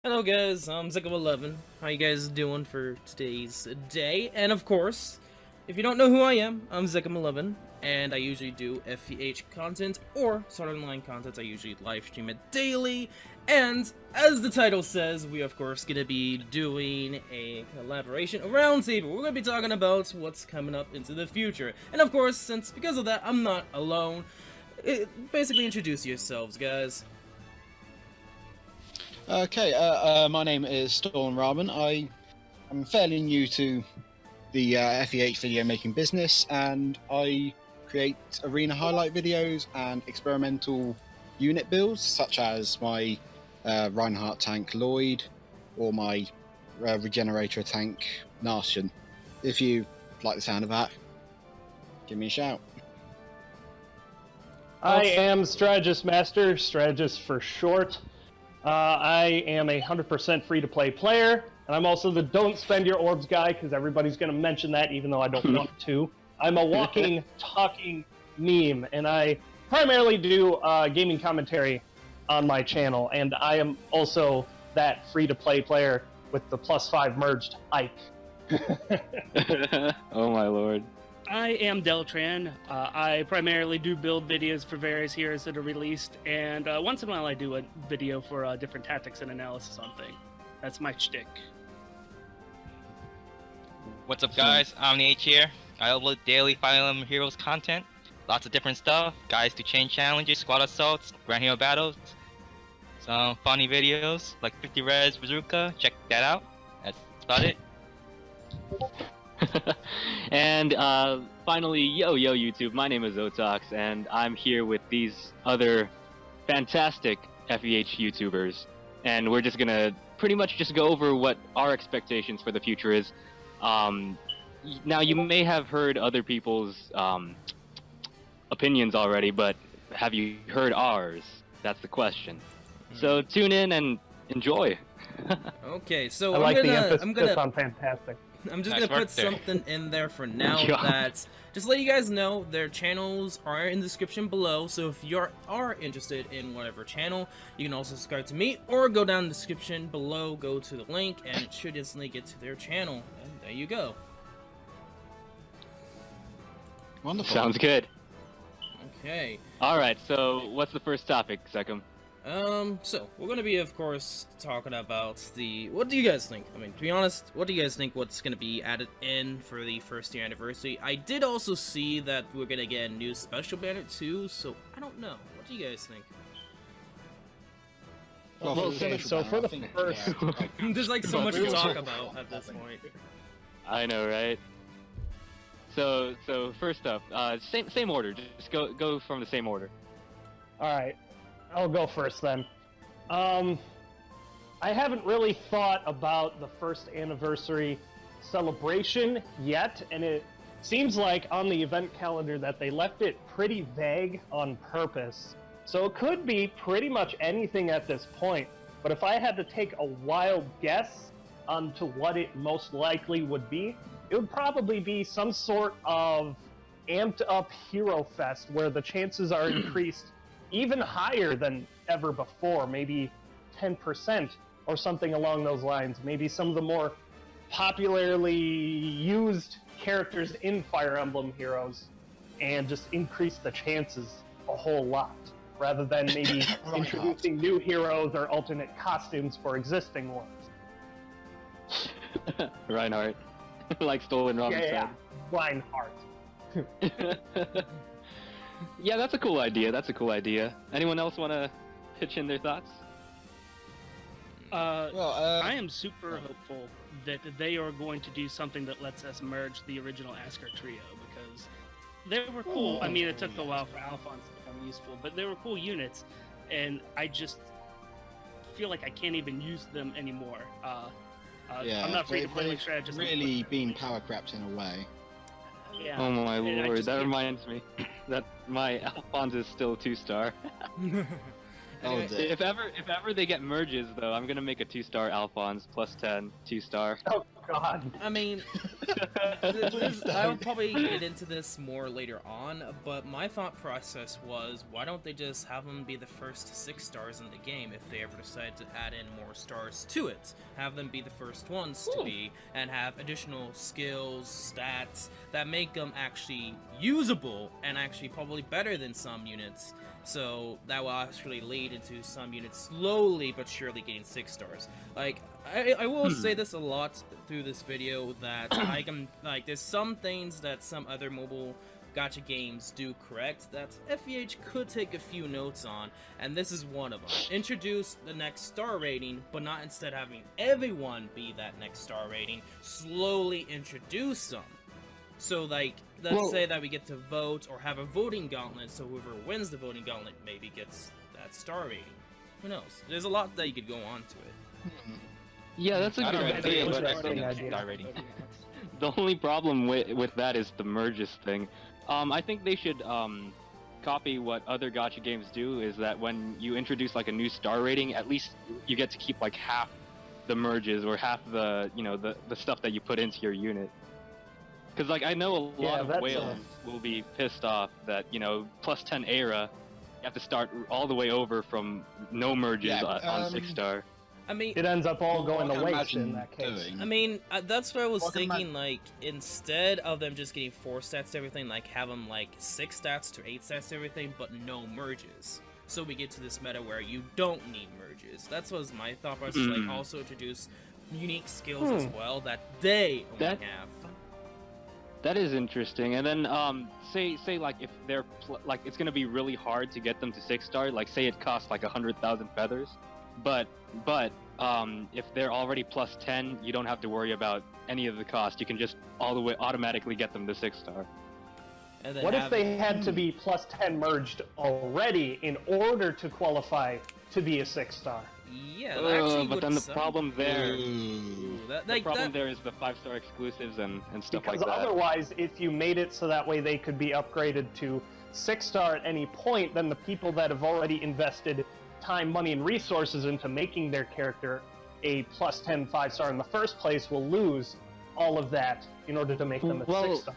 Hello guys, I'm Zik11. How you guys doing for today's day? And of course, if you don't know who I am, I'm Zik11, and I usually do FEH content or Sword Online content. I usually live stream it daily, and as the title says, we of course gonna be doing a collaboration, a roundtable. We're gonna be talking about what's coming up into the future, and of course, because of that, I'm not alone. Basically, introduce yourselves, guys. Okay, my name is Storm Ramen. I'm fairly new to the FEH video making business, and I create arena highlight videos and experimental unit builds, such as my Reinhardt tank Lloyd or my regenerator tank Narcian. If you like the sound of that, give me a shout. I am Strategist Master, Strategist for short. I am a 100% free-to-play player, and I'm also the don't spend your orbs guy, because everybody's going to mention that, even though I don't want to. I'm a walking, talking meme, and I primarily do gaming commentary on my channel, and I am also that free-to-play player with the +5 merged Ike. Oh my lord. I am Deltran. I primarily do build videos for various heroes that are released, and once in a while I do a video for different tactics and analysis on things. That's my shtick. What's up, guys? I'm the H here. I upload daily Fire Emblem Heroes content. Lots of different stuff. Guys do chain challenges, squad assaults, grand hero battles. Some funny videos like 50 Res Bazooka. Check that out. That's about it. And finally, yo YouTube, my name is Otox, and I'm here with these other fantastic FEH YouTubers, and we're just gonna pretty much just go over what our expectations for the future is. Now, you may have heard other people's opinions already, but have you heard ours? That's the question. So tune in and enjoy. Okay, so I like the emphasis I'm gonna on fantastic. I'm just Nice gonna work put there. something in there for now Yeah. that just let you guys know their channels are in the description below. So if you are interested in whatever channel, you can also subscribe to me or go down the description below, go to the link, and it should instantly get to their channel. And there you go. Wonderful. Sounds good. Okay. Alright, so what's the first topic, Sekum? So we're gonna be, of course, talking about what do you guys think? I mean, to be honest, what do you guys think what's gonna be added in for the first year anniversary? I did also see that we're gonna get a new special banner too, so I don't know. What do you guys think? Well, Well, the so- social so banner, for I the think, first- yeah, There's like so much to talk about at this point. I know, right? So first up, same order. Just go from the same order. Alright, I'll go first then. I haven't really thought about the first anniversary celebration yet, and it seems like on the event calendar that they left it pretty vague on purpose. So it could be pretty much anything at this point, but if I had to take a wild guess onto what it most likely would be, it would probably be some sort of amped up Hero Fest where the chances are increased even higher than ever before, maybe 10% or something along those lines. Maybe some of the more popularly used characters in Fire Emblem Heroes, and just increase the chances a whole lot, rather than maybe introducing new heroes or alternate costumes for existing ones. Reinhardt. Like Stolen Robin Yeah, Reinhardt. said. Yeah, that's a cool idea. Anyone else want to pitch in their thoughts? I am super hopeful that they are going to do something that lets us merge the original Asker trio, because they were cool. I mean, it took a while for Alphonse to become useful, but they were cool units, and I just feel like I can't even use them anymore. yeah, I'm not free to play they've like strategist. really been power crept in a way. Yeah. Oh my and I lord, just that can't- reminds me that my Alphonse is still 2-star. Oh, Anyway, dear. If ever they get merges though, I'm gonna make a 2-star Alphonse +10 2-star. Oh god. I mean, I'll probably get into this more later on, but my thought process was, why don't they just have them be the first 6 stars in the game if they ever decide to add in more stars to it? Have them be the first ones to be, and have additional skills, stats, that make them actually usable, and actually probably better than some units. So that will actually lead into some units slowly but surely getting 6 stars. Like, I will say this a lot through this video, that I can, like, there's some things that some other mobile gacha games do correct that FEH could take a few notes on, and this is one of them. Introduce the next star rating, but not instead having everyone be that next star rating. Slowly introduce them. So, like, let's say that we get to vote or have a voting gauntlet, so whoever wins the voting gauntlet maybe gets that star rating. Who knows? There's a lot that you could go on to it. Yeah, that's a good idea. But Star rating. the only problem with that is the merges thing. I think they should copy what other gacha games do, is that when you introduce like a new star rating, at least you get to keep like half the merges or half the, you know, the stuff that you put into your unit. Because, like, I know a lot of whales will be pissed off that, you know, plus 10 era, you have to start all the way over from no merges on 6 star. I mean, it ends up all going to waste in that case. I mean, that's what I was thinking, like, instead of them just getting 4 stats to everything, like, have them, like, 6 stats to 8 stats to everything, but no merges. So we get to this meta where you don't need merges. That's what was my thought process, like, also introduce unique skills as well that they only have. That is interesting. And then, say like if they're like it's gonna be really hard to get them to 6 star. Like say it costs like 100,000 feathers, but if they're already plus 10, you don't have to worry about any of the cost. You can just all the way automatically get them to 6 star. And then what if they had to be plus 10 merged already in order to qualify to be a 6 star? Yeah, that actually but then the problem there, there is the 5-star exclusives and stuff like because that. otherwise, if you made it so that way they could be upgraded to 6 star at any point, then the people that have already invested time, money, and resources into making their character a plus 10 5-star in the first place will lose all of that in order to make them a 6-star.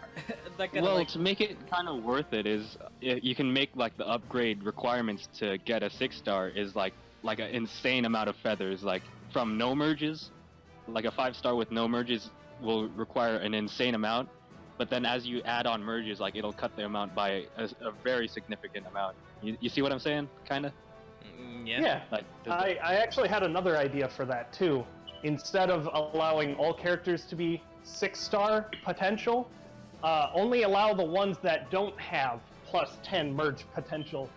To make it kind of worth it is you can make like the upgrade requirements to get a 6-star is like an insane amount of feathers, like from no merges. Like a 5-star with no merges will require an insane amount, but then as you add on merges, like it'll cut the amount by a very significant amount. You see what I'm saying? Kind of. Yeah. Like, I actually had another idea for that too. Instead of allowing all characters to be 6-star potential, only allow the ones that don't have plus 10 merge potential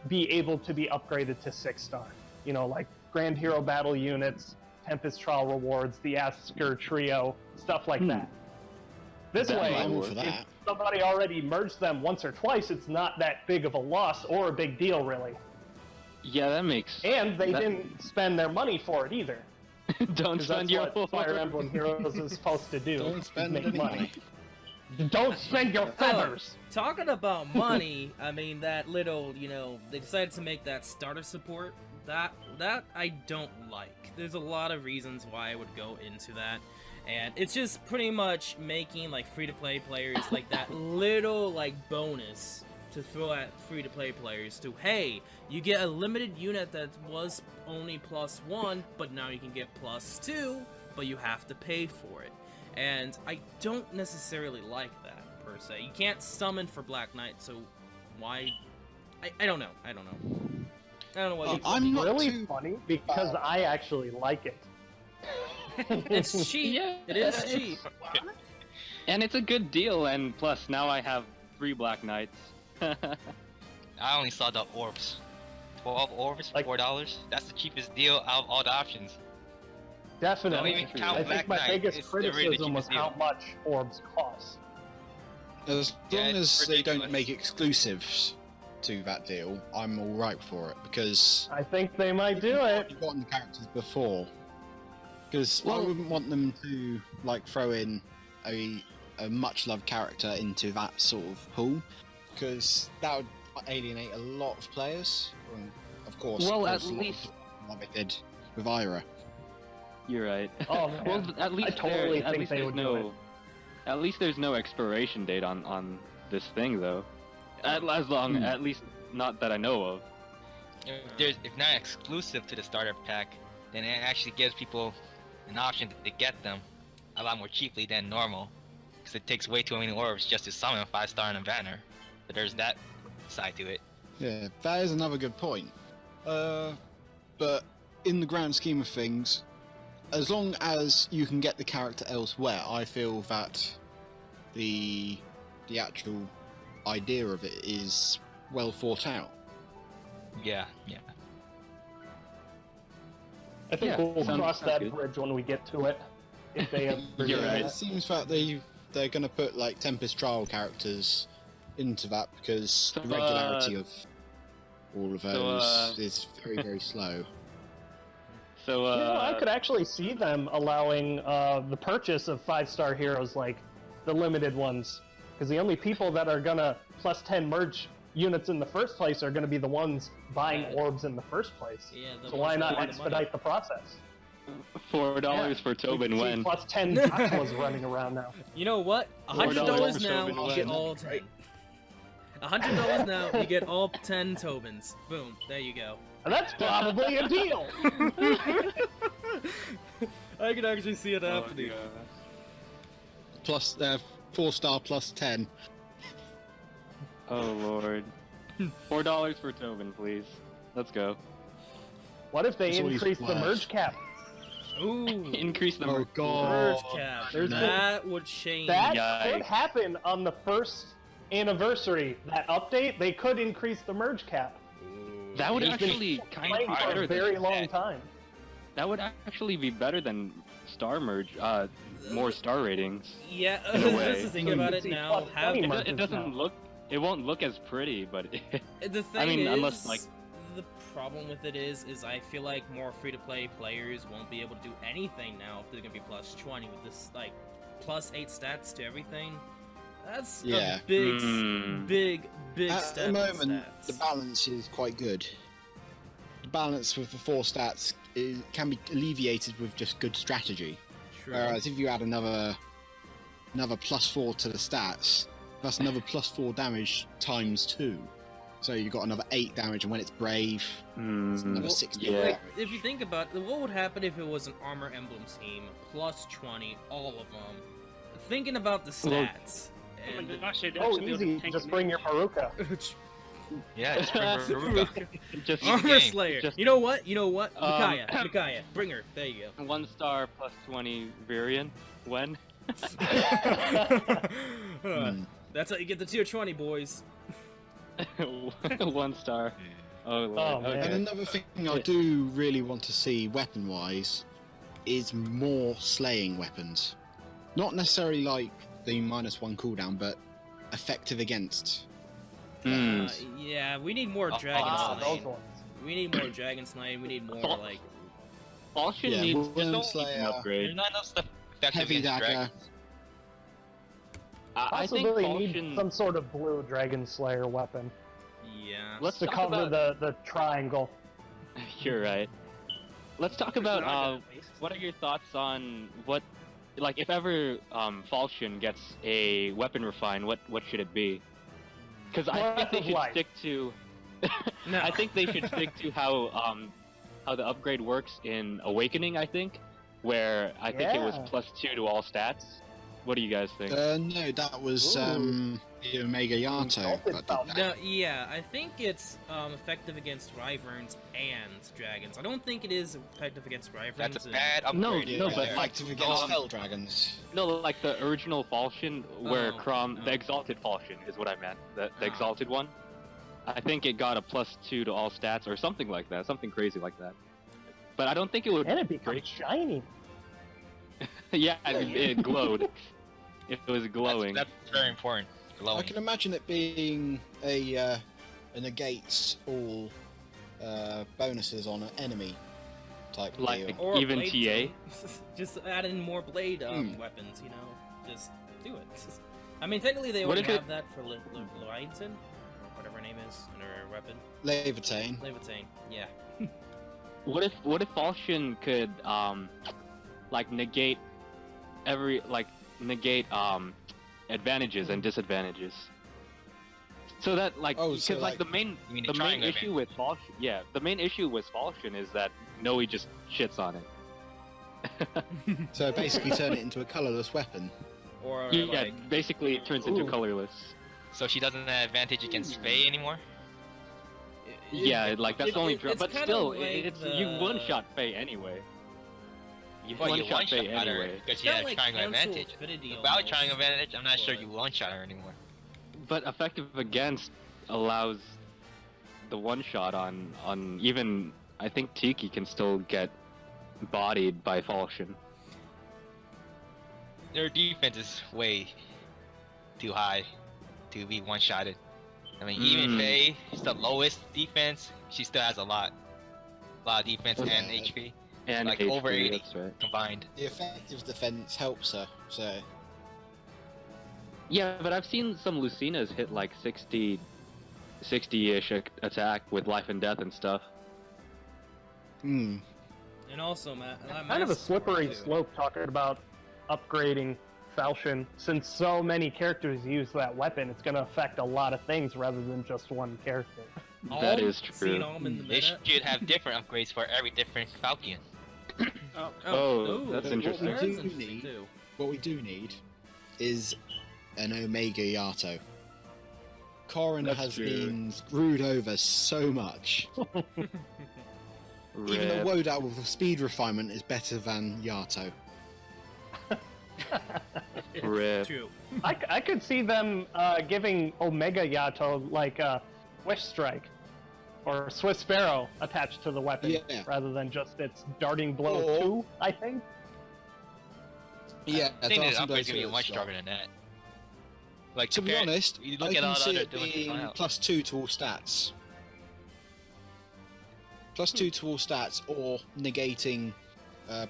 be able to be upgraded to 6-star. You know, like Grand Hero Battle units, Tempest Trial rewards, the Asker Trio, stuff like that. This way, if somebody already merged them once or twice, it's not that big of a loss or a big deal, really. Yeah, that makes... And they didn't spend their money for it either. Don't spend your what Fire Emblem Heroes is supposed to do. Don't spend make any money. Don't spend your feathers! Talking about money, I mean, that little, you know, they decided to make that starter support. That I don't like. There's a lot of reasons why I would go into that. And it's just pretty much making, like, free-to-play players, like, that little, like, bonus to throw at free-to-play players to, hey, you get a limited unit that was only +1, but now you can get +2, but you have to pay for it. And I don't necessarily like that, per se. You can't summon for Black Knight, so why... I don't know. I don't know what you I'm not really funny because I actually like it. It's cheap. Yeah, it is cheap. And it's a good deal, and plus now I have 3 Black Knights. I only saw the orbs. 12 orbs, Like- $4. That's the cheapest deal out of all the options. Definitely. Don't even count I think Black my Knight. biggest It's the really criticism was cheapest how deal. much orbs cost. As Yeah, long it's as they don't ridiculous. make exclusives to that deal, I'm alright for it, because I think they might do it. you've gotten the characters before. Because I Well- wouldn't want them to like throw in a much loved character into that sort of pool, because that would alienate a lot of players. And of course, Well, of at course, a lot of least- people like they did with Ira. You're right. Oh, man. Well, at least totally at think least they there's would do no, At least there's no expiration date on this thing, though. At least not that I know of. If not exclusive to the starter pack, then it actually gives people an option to get them a lot more cheaply than normal, because it takes way too many orbs just to summon a 5-star in a banner. But there's that side to it. Yeah, that is another good point. But in the grand scheme of things, as long as you can get the character elsewhere, I feel that the actual idea of it is well thought out. Yeah. I think Yeah, we'll sounds cross that good. bridge when we get to it. If they ever You're do right. It that. seems that they're going to put like Tempest Trial characters into that because So, the regularity of all of those so, is very, very slow. So, I could actually see them allowing the purchase of 5-star heroes, like the limited ones, because the only people that are gonna plus 10 merge units in the first place are gonna be the ones buying Yeah. orbs in the first place. Yeah, the So why ones not that want the expedite the process? $4 for Tobin We see when? plus 10 Aquas running around now. You know what? $4 $100 for now, Tobin you get win. all 10. $100 now, you get all 10 Tobins. Boom, there you go. And that's probably a deal. I can actually see it happening. Plus 4-star plus 10. Oh lord. $4 for Tobin, please. Let's go. What if they That's what he's increase the worth. merge cap? Ooh, Increase the Oh merge god. cap. There's That would change. That Yikes. could happen on the first anniversary. That update, they could increase the merge cap. That would It's been actually kind playing of for better a very than long that. time. That would actually be better than Star Merge. More star ratings. Yeah, In a way. just to think So you about can it see now, plus have 20 It, merges it doesn't now. look. It won't look as pretty, but the thing I mean, is, unless, like- the problem with it is I feel like more free-to-play players won't be able to do anything now if they're gonna be plus 20 with this like plus 8 stats to everything. That's Yeah. a big, Hmm. big At step the in moment, stats. the balance is quite good. The balance with the 4 stats can be alleviated with just good strategy. True. Whereas if you add another plus 4 to the stats, that's another plus 4 damage times 2. So you've got another 8 damage, and when it's brave, it's another Well, 16 yeah. damage. If you think about it, what would happen if it was an Armor Emblem team, plus 20, all of them? Thinking about the Well- stats, Oh my and gosh, they'd Oh, actually be able to easy. tank Just an bring your mage. Haruka. Yeah, just bring Veruca. Just Armor game. Slayer. Just- You know what? Um, Micaiah, bring her. There you 1 star plus 20 Virion. When? go. That's how you get the tier 20, boys. 1 star. Oh lord. Oh, man. And Okay. another thing I do really want to see weapon-wise is more slaying weapons. Not necessarily like the -1 cooldown, but effective against. Hmm. Yeah, we need more Dragon Ah, Slaying. those ones. We need more Dragon Slaying. We need more, like... Falchion Yeah, needs Worm needs Slayer, an There's upgrade. not enough stuff effective Heavy against dagger. dragons. I think Possibly Falchion. need some sort of blue Dragon Slayer weapon Yeah. Let's to talk cover about. the triangle. You're right. Let's talk about Naga, what are your thoughts on what, like, if ever Falchion gets a weapon refine, what should it be? Because I think they Breath of should Life. stick to. No. I think they should stick to how the upgrade works in Awakening. I think, where I think it was Yeah. +2 to all stats. What do you guys think? No, that was Ooh. the Omega Yato Exalted that did Falcon. that. No, yeah, I think it's effective against Wyverns and Dragons. I don't think it is effective against Wyverns. That's a and- bad upgrade. No, Yeah, no, but effective against um, Hell Dragons. No, like the original Falchion, where Oh, Crom, no. the Exalted Falchion is what I meant. The Oh. Exalted one. I think it got a +2 to all stats or something like that, something crazy like that. But I don't think it would. And it becomes shiny. Yeah, it glowed. It was glowing. That's very important. I Glowing. can imagine it being a negates all bonuses on an enemy type Like- deal. Or a Even blade TA? too. Just add in more blade weapons, you know? Just do it. I mean, technically they What already if it- have that for Leviathan, or whatever her name is, in her weapon. Levitain. Leviathan, yeah. What if Falchion could like negate every, like, negate advantages and disadvantages. So that like Oh, because so, like like- the main You mean the the main triangle issue with Falchion, yeah, the main issue with Falchion is that Noe just shits on it. So basically turn it into a colorless weapon. Or Yeah, like, basically it turns into Ooh. colorless. So she doesn't have advantage against Faye anymore? Yeah, like that's the only it's but kinda still, like it's the- you one-shot Faye anyway. You Well, you one-shot one-shot Faye her anyway. because It's she got, had like, triangle cancel advantage. affinity Without almost, triangle advantage, I'm not sure but- you one-shot her anymore. But effective against allows the one-shot on even I think Tiki can still get bodied by Falchion. Their defense is way too high to be one-shotted. I mean, even Faye, she's the lowest defense, she still has a lot of defense and Yeah. HP And Like, HP, over 80. that's right. combined. The effective defense helps her, so Yeah, but I've seen some Lucinas hit like 60-ish attack with life and death and stuff. hmm. And also, Matt, Kind of a slippery slope talking about upgrading Falchion. Since so many characters use that weapon, it's going to affect a lot of things rather than just one character. That is Seen true. Alm in the They minute. should have different upgrades for every different Falcon. Oh, that's But interesting. What we That's do interesting need, too. what we do need, is an Omega Yato. Corrin That's has true. been screwed over so much. Even Rip. the Wodat with a speed refinement is better than Yato. Rip. True. I could see them giving Omega Yato like a Swish Strike or Swiss Sparrow attached to the weapon Yeah. rather than just its Darting Blow Or- 2, I think. Yeah, I think the Darcy upgrade's Blows gonna be is much strong. stronger than that. Like, To be compare- honest, you look I at all can the see other it doing being trials. +2 to all stats. +2 to all stats, or negating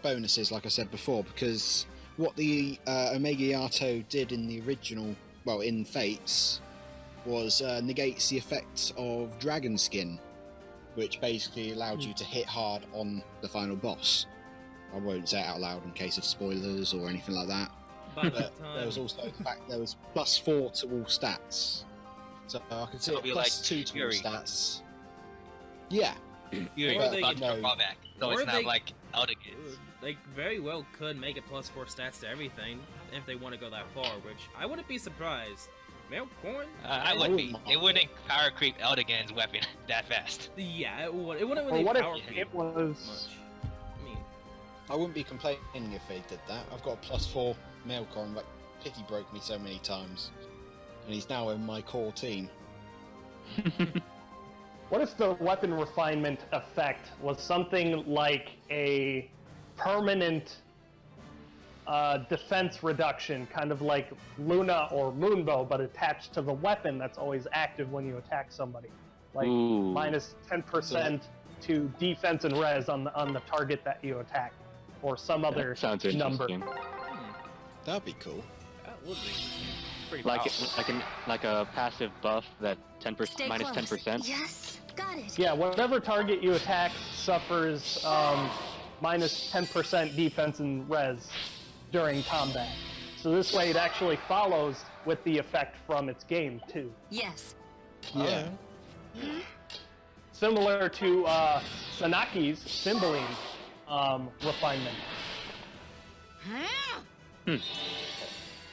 bonuses, like I said before, because what the Omega Yato did in the original, well, in Fates, was negates the effects of Dragon Skin, which basically allowed you to hit hard on the final boss. I won't say it out loud in case of spoilers or anything like that. By the But there was time, also the fact there was +4 to all stats. So I can see It'll it be like +2 to all Fury. stats. Yeah. You Or got they thoughts could- for fallback, so or it's not they- like Eldigans. they very well could make it +4 stats to everything if they want to go that far, which I wouldn't be surprised. Mailcorn? I would be. They wouldn't power creep Eldigan's weapon that fast. Yeah, it wouldn't Or really what power if creep it was... much. I mean, I wouldn't be complaining if they did that. I've got a +4 Mailcorn, like Pity broke me so many times. And he's now in my core team. What if the weapon refinement effect was something like a permanent defense reduction, kind of like Luna or Moonbow, but attached to the weapon that's always active when you attack somebody? Like Ooh. minus 10% to defense and res on the target that you attack, or some other That sounds number. interesting. That'd be cool. that would be interesting. Pretty Like powerful. like a passive buff that 10% Stay minus close. 10%. Yes, got it. Yeah, whatever target you attack suffers minus 10% defense and res during combat. So this way it actually follows with the effect from its game too. Yes. Yeah. Similar to Sanaki's Cymbeline refinement.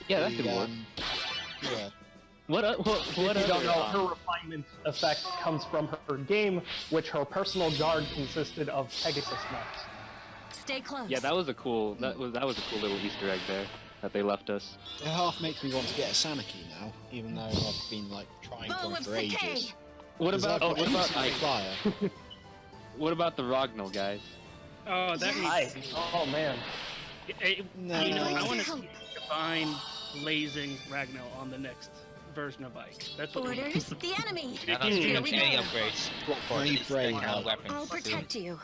Yeah, that The, could work. Yeah. What If you other, don't know, her refinement effect comes from her game, which her personal guard consisted of Pegasus nuts. Stay close. Yeah, that was a cool that was a cool little Easter egg there that they left us. It half makes me want to get a Sanaki now, even though I've been like trying Bow for of for Sakei. ages. What 'Cause about I've got instant flyer? What about the Rognal guys? Oh, that Yes. needs Oh man. No. You know, I Going want to to help. define blazing Ragnar on the next version of Ike. That's what we need. Orders, the enemy. I'm not Here expecting we any go. upgrades What for brave these brain kind of have? weapons. I'll soon. protect you.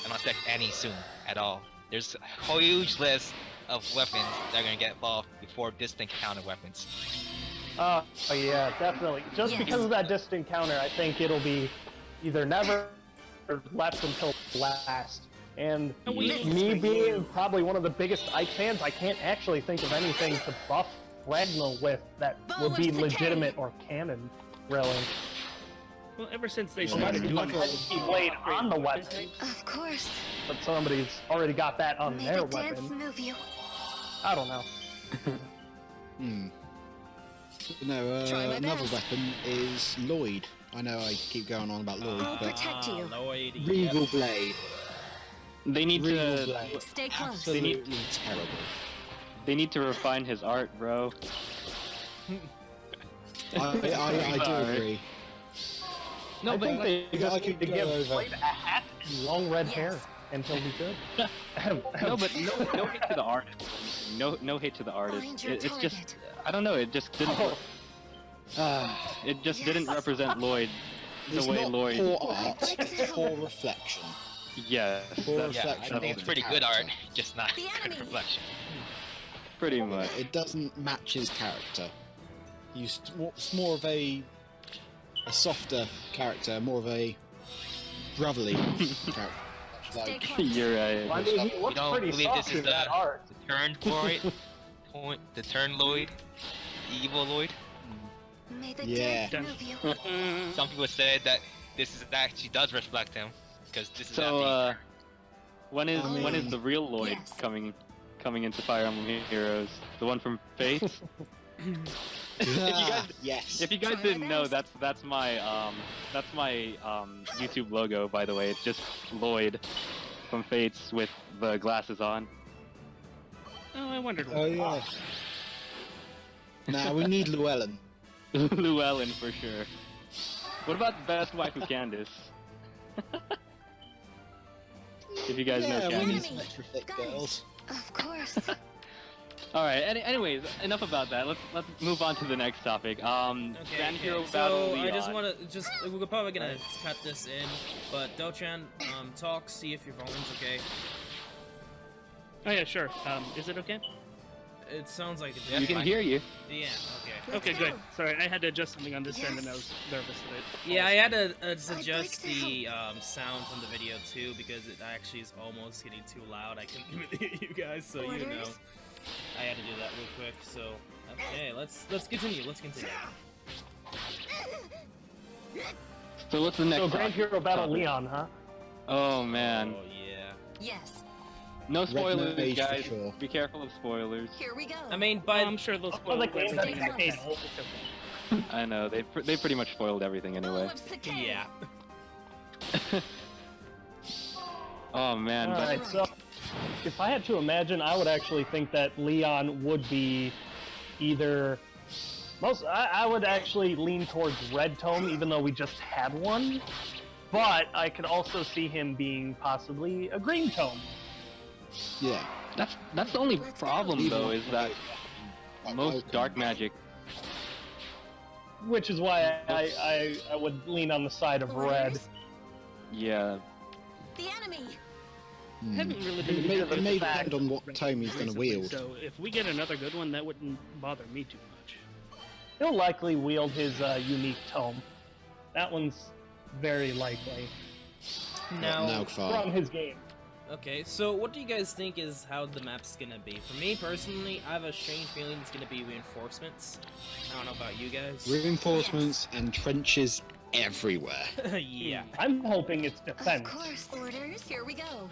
I don't expect any soon at all. There's a huge list of weapons that are gonna get evolved before distant counter weapons. Oh yeah, definitely. Just Yes. because of that distant counter, I think it'll be either never or left until last. And Oh, we- This is me for being you. probably one of the biggest Ike fans, I can't actually think of anything to buff Ragnar with that Bow would of be Sakei. legitimate or canon, really. Well, ever since they Yeah, started you doing might this, Keyblade on the weapon. Of course. But somebody's already got that on May their the dance weapon. move you. I don't know. Hmm. No, Try my another best. weapon is Lloyd. I know I keep going on about Lloyd, I'll but protect you. Lloyd, Regal yep. Blade. They need Regal to. Blade. Stay close. Absolutely terrible. They need to refine his art, bro. I do Sorry. agree. No, I but think they I just could need to go give over. Blade a hat and long red Yes. hair, and he'll be good. no, but no hate to the artist. No hate to the artist. Find your It's target. just I don't know. It just didn't. Oh. It just Yes. didn't represent Lloyd the It's way not Lloyd. poor art, Like it's to. poor reflection. Yes, Poor that's Yeah, I reflection think of it's the pretty good art, character. just not The good enemy. reflection. pretty much. It doesn't match his character. It's more of a softer character, more of a brotherly character. Stay Like, close. You're I right. mean, he looks don't pretty believe soft this is in that the- art. The turn for it, the turn Lloyd, the evil Lloyd. May the Yeah. dance move you. Some people said that this is actually does reflect him, because this is So, after when is Oh, when is yeah. the real Lloyd Yes. coming into Fire Emblem Heroes? The one from Fates? guys- yes. If you guys Try my didn't know, best. that's my YouTube logo, by the way. It's just Lloyd from Fates with the glasses on. Oh, I wondered. Oh yeah. Now we need Llewellyn. Llewellyn for sure. What about Best Waifu Candace? If you guys know Yeah, we Candace. need some extra thick Guys. girls. Of course. All right. Anyways, enough about that. Let's move on to the next topic. Grand Hero So Battle I just Leon. want to we're probably gonna cut this in, but Dochan, talk, see if your volume's okay. Oh yeah, sure. Is it okay? It sounds like it's You can hear you. Yeah, okay. Let's Okay, good. go. Sorry, I had to adjust something on this end, and I Yes. was nervous that it. Yeah, I had to I'd suggest like to the sound from the video too because it actually is almost getting too loud. I couldn't even hear you guys, so you know. Orders? I had to do that real quick. So okay, let's continue. Let's continue. So what's the next? So Grand topic? Hero Battle Leon, huh? Oh man. Oh yeah. Yes. No spoilers, Mage for guys. sure. Be careful of spoilers. Here we go. I mean, Oh, by I'm sure they'll Oh, spoil the game everything. that's decade old. I know they pretty much spoiled everything Bow anyway. of Sakei. yeah. Oh man, but Alright, so if I had to imagine, I would actually think that Leon would be either I would actually lean towards Red Tome, even though we just had one. But I could also see him being possibly a Green Tome. Yeah. that's the only Let's go. problem though is that Like most Vulcan. dark magic. Which is why I would lean on the side of red. Orders? Yeah. The enemy. Hmm. Haven't really It been may, into it may the depend on what tome he's going to recently, wield. So if we get another good one, that wouldn't bother me too much. He'll likely wield his unique tome. That one's very likely Now, from his game. okay. So what do you guys think is how the map's gonna be? For me personally, I have a strange feeling it's gonna be reinforcements. I don't know about you guys. Reinforcements and trenches everywhere. yeah. I'm hoping it's Of defense. course. Orders. Here we go.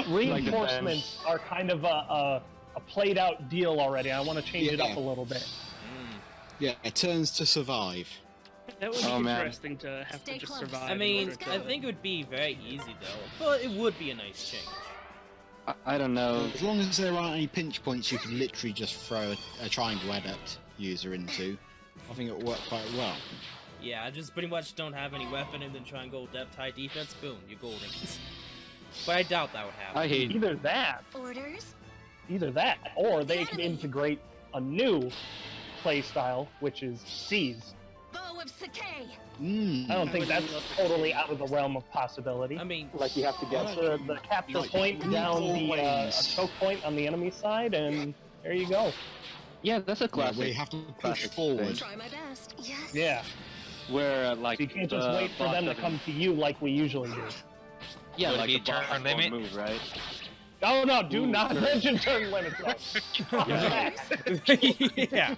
Reinforcements are kind of a played out deal already. I want to change it up Yeah. a little bit. Mm. Yeah, it turns to survive. That would be Oh, man. interesting to have Stay to just close. survive. I mean, Let's go. I think it would be very easy though, but it would be a nice change. I don't know. As long as there aren't any pinch points you can literally just throw a triangle adept user into, I think it'll work quite well. Yeah, I just pretty much don't have any weapon and then try and go depth high defense. Boom, you're golden. But I doubt that would happen. I hate. Either that, Orders. or they can integrate a new play style, which is Seize. Bow of Sakei. Mm. I don't think that's totally out of the realm of possibility. I mean, Like you have to get the capture Like, point down the a always. choke point on the enemy side, and there you go. Yeah, that's a Yeah, classic. we have to push classic forward. Try my best. Yes. Yeah, Where like you can't just the wait for boss them to doesn't- come to you like we usually do. Yeah, Would it like be the boss turn won't limit? move, right? Oh no, do Ooh, not sure. mention turn limits. Yeah.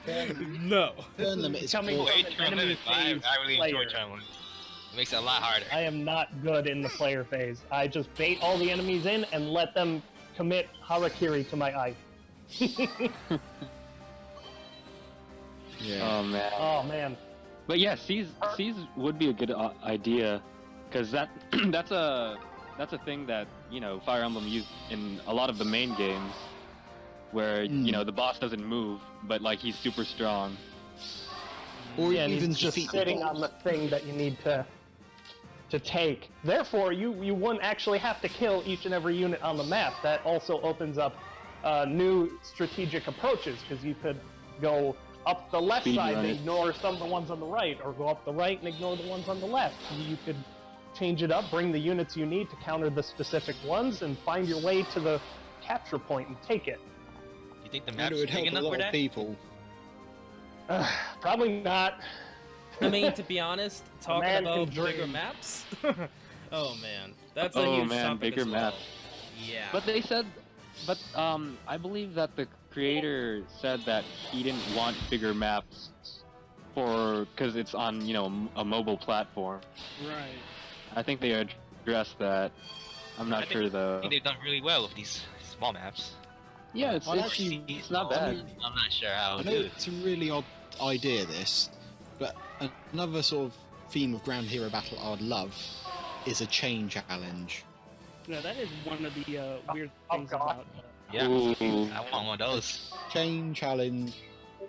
No. Turn limit is Coming awful. from Wait, an turn enemy limit, but I phase really enjoy player. turn limit. It makes it a lot harder. I am not good in the player phase. I just bait all the enemies in and let them commit harakiri to my eye. Yeah. Oh man. Oh man. But yeah, C's would be a good idea, because that's a thing that Fire Emblem used in a lot of the main games, where the boss doesn't move, but like he's super strong. Or Yeah, and even he's just defeat sitting the on the thing that you need to take. Therefore, you wouldn't actually have to kill each and every unit on the map. That also opens up new strategic approaches, because you could go up the left Speed side run and it. ignore some of the ones on the right, or go up the right and ignore the ones on the left. You could change it up, bring the units you need to counter the specific ones, and find your way to the capture point and take it. You think the And map's it would big help a enough lot for of that? people. Probably not. I mean, to be honest, talking man can about bigger dream. maps. Oh man, that's a Oh, huge man, topic bigger as well. maps. Yeah. But they said, I believe that the creator said that he didn't want bigger maps because it's on a mobile platform. Right. I think they addressed that. I'm I not think- sure I though. think they've done really well with these small maps. Yeah, it's Well, actually, it's not bad. I'm not sure how I to know do it. it's a really odd idea, this, but another sort of theme of Ground Hero Battle I would love is a chain challenge. No, that is one of the weird Oh, things God. about. Yeah, Ooh. I want one of those. Chain challenge,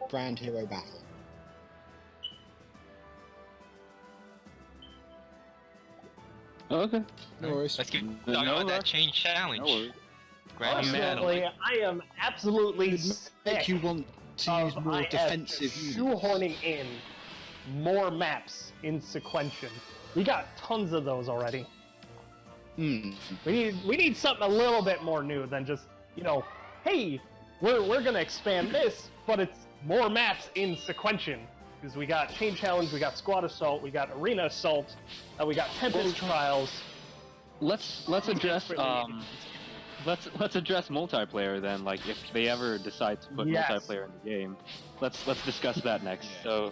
Ground Hero Battle. Okay. No worries. Let's keep No talking about that rush. chain challenge. No worries. Grand Personally, battle. I am absolutely Make sick you want to use of more IF defensive just units. shoehorning in more maps in sequential. We got tons of those already. Hmm. We need something a little bit more new than just, hey, we're gonna expand this, but it's more maps in sequential. Because we got Chain Challenge, we got Squad Assault, we got Arena Assault, we got Tempest Trials. Let's address let's address multiplayer then. Like if they ever decide to put Yes. multiplayer in the game, let's discuss that next. So,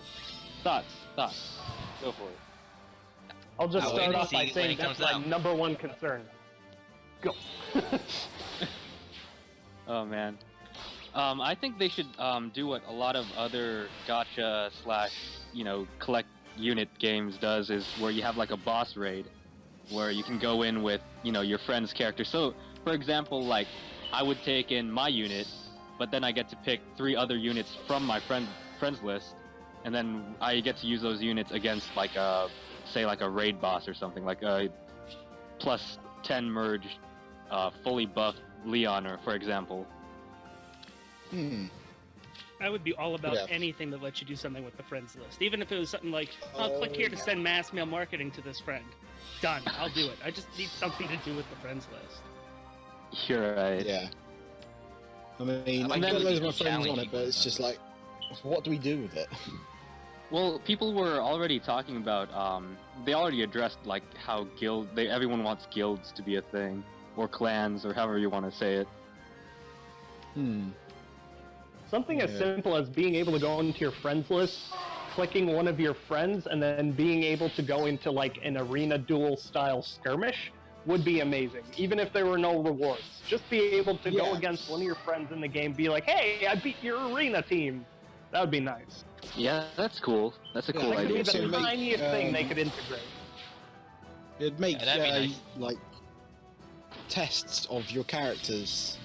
thoughts. Go for it. I'll just I'll wait start and off by see when saying it that's comes my out. number one concern. Go. Oh man. I think they should do what a lot of other gacha / collect unit games does, is where you have like a boss raid where you can go in with your friend's character. So for example, like I would take in my unit, but then I get to pick 3 other units from my friends list, and then I get to use those units against like a raid boss or something, like a plus 10 merge fully buffed Leon, for example. Hmm. I would be all about Yeah. anything that lets you do something with the friends list. Even if it was something like, I'll click here to yeah. send mass mail marketing to this friend. Done. I'll do it. I just need something to do with the friends list. You're right. Yeah. I mean, And I've then got loads of my the friends on challenge it, but it's just like, what do we do with it? Well, people were already talking about. They already addressed like how everyone wants guilds to be a thing, or clans, or however you want to say it. Hmm. Something as Yeah. simple as being able to go into your friends list, clicking one of your friends, and then being able to go into like an arena duel style skirmish would be amazing. Even if there were no rewards, just be able to go Yeah. against one of your friends in the game, be like, "Hey, I beat your arena team." That would be nice. Yeah, that's cool. That's a Yeah, cool I That could could be idea. the also make, tiniest thing they could integrate. It'd make Yeah, that'd be nice. like tests of your characters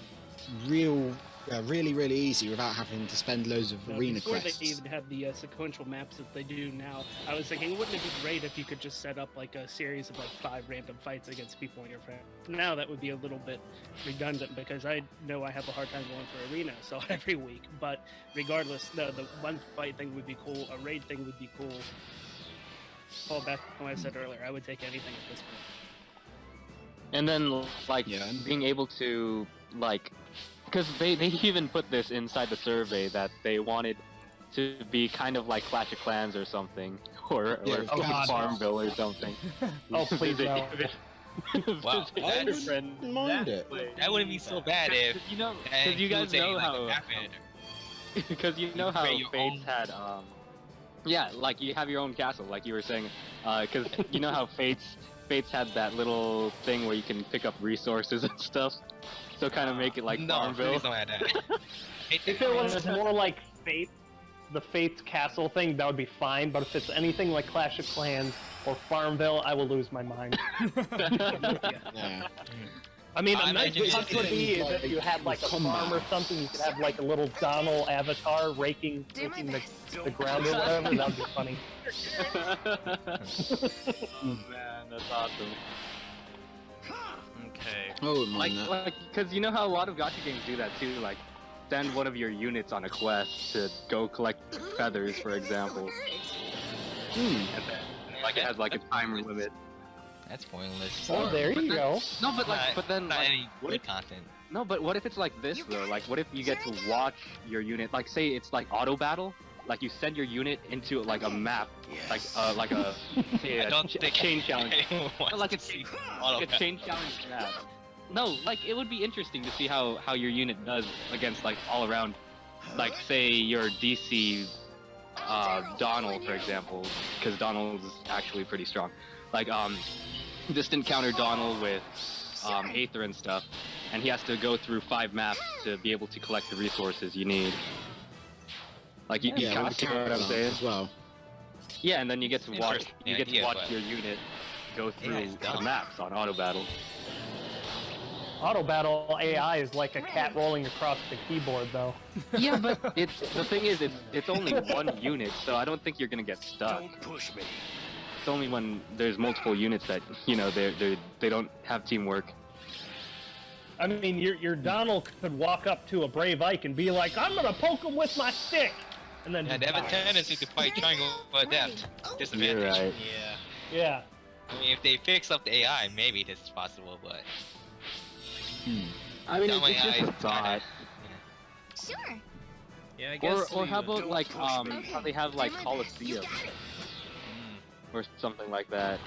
really, really easy without having to spend loads of arena Before quests. they even have the sequential maps that they do now, I was thinking, wouldn't it be great if you could just set up like a series of like 5 random fights against people in your friend? Now that would be a little bit redundant because I know I have a hard time going for arena, so every week. But regardless, no, the one fight thing would be cool. A raid thing would be cool. Fall back to what I said earlier. I would take anything at this point. And then like Yeah. being able to because they even put this inside the survey that they wanted to be kind of like Clash of Clans or something, or Yeah, oh God. Farmville or something. Oh, please They- no. Wow, Visit I your friend. wouldn't mind it. that wouldn't be so bad if You know, that because you guys includes a, know like, how a map editor. because you know You how create your Fates own- had yeah, like you have your own castle, like you were saying, because you know how Fates had that little thing where you can pick up resources and stuff, so kind of make it like no, Farmville. please don't add that. If it was more like Fate, the Fate's castle thing, that would be fine. But if it's anything like Clash of Clans or Farmville, I will lose my mind. Yeah. I mean, I a nice imagine touch would be is if you had like a farm or something, you could have like a little Donald avatar raking Do my the best. ground or whatever. That would be funny. Man, that's awesome. Okay. I wouldn't mind that. Like, because you know how a lot of gacha games do that too, like send one of your units on a quest to go collect feathers, for example. And then, like it has like a timer limit. That's pointless. Oh, there you go. No, but like, but then not like, any what good if, content. no, but what if it's like this though? Like, what if you get to watch your unit? Like, say it's like auto battle. Like you send your unit into like a map, like a say I a, don't ch- a think chain challenge. anyone wants No, like to it's see like a chain challenge map. No, like it would be interesting to see how your unit does against like all around, like say your DC Donald, for example, because Donald is actually pretty strong. Like just encounter Donald with Aether and stuff, and he has to go through 5 maps to be able to collect the resources you need. Like you Yeah, kind with of the see what I'm character saying? as well. Yeah, and then you get to watch Interesting idea, but- your unit go through it's the dumb. maps on auto battle. Auto battle AI is like a cat rolling across the keyboard, though. Yeah, but it's the thing is it's only one unit, so I don't think you're gonna get stuck. Don't push me. It's only when there's multiple units that they don't have teamwork. I mean, your Donald could walk up to a Brave Ike and be like, "I'm gonna poke him with my stick," and then Yeah, just they have a die. tendency to fight triangle or depth. Disadvantage. You're right. Yeah. Yeah. I mean, if they fix up the AI, maybe this is possible, but I mean, That it's way just a I- thought. Sure. Yeah, I guess. Or how we, about like how they have like Do my best. You Coliseum got it. or something like that,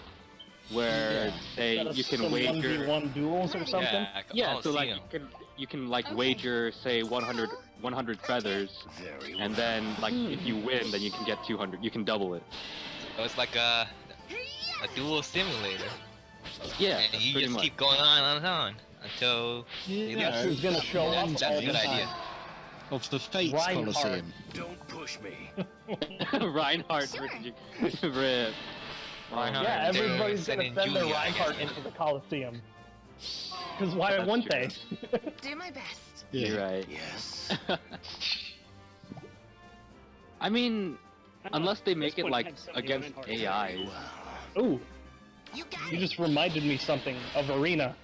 where say Set up you can some wager. 1v1 duels or something. yeah, Yeah, so like Coliseum. you can like Okay. wager say 100 feathers, Very well. and then like if you win, then you can get 200. You can double it. So it's like a dual simulator, Yeah, and you pretty just much. keep going on and on until you Yeah, Who's gonna show up That's all a the good time? idea. Of the Fates Reinhardt. Coliseum. Don't push me. Reinhardt versus Rip. Reinhardt. Yeah, They're everybody's gonna sending send their Julia, I Reinhardt guess. into the Coliseum. Because why That's wouldn't true. they? Do my best. You're right. Yes. I mean, unless they make This it one like had so many against Reinhardts. AIs. Ooh, You got you it. just reminded me something of Arena.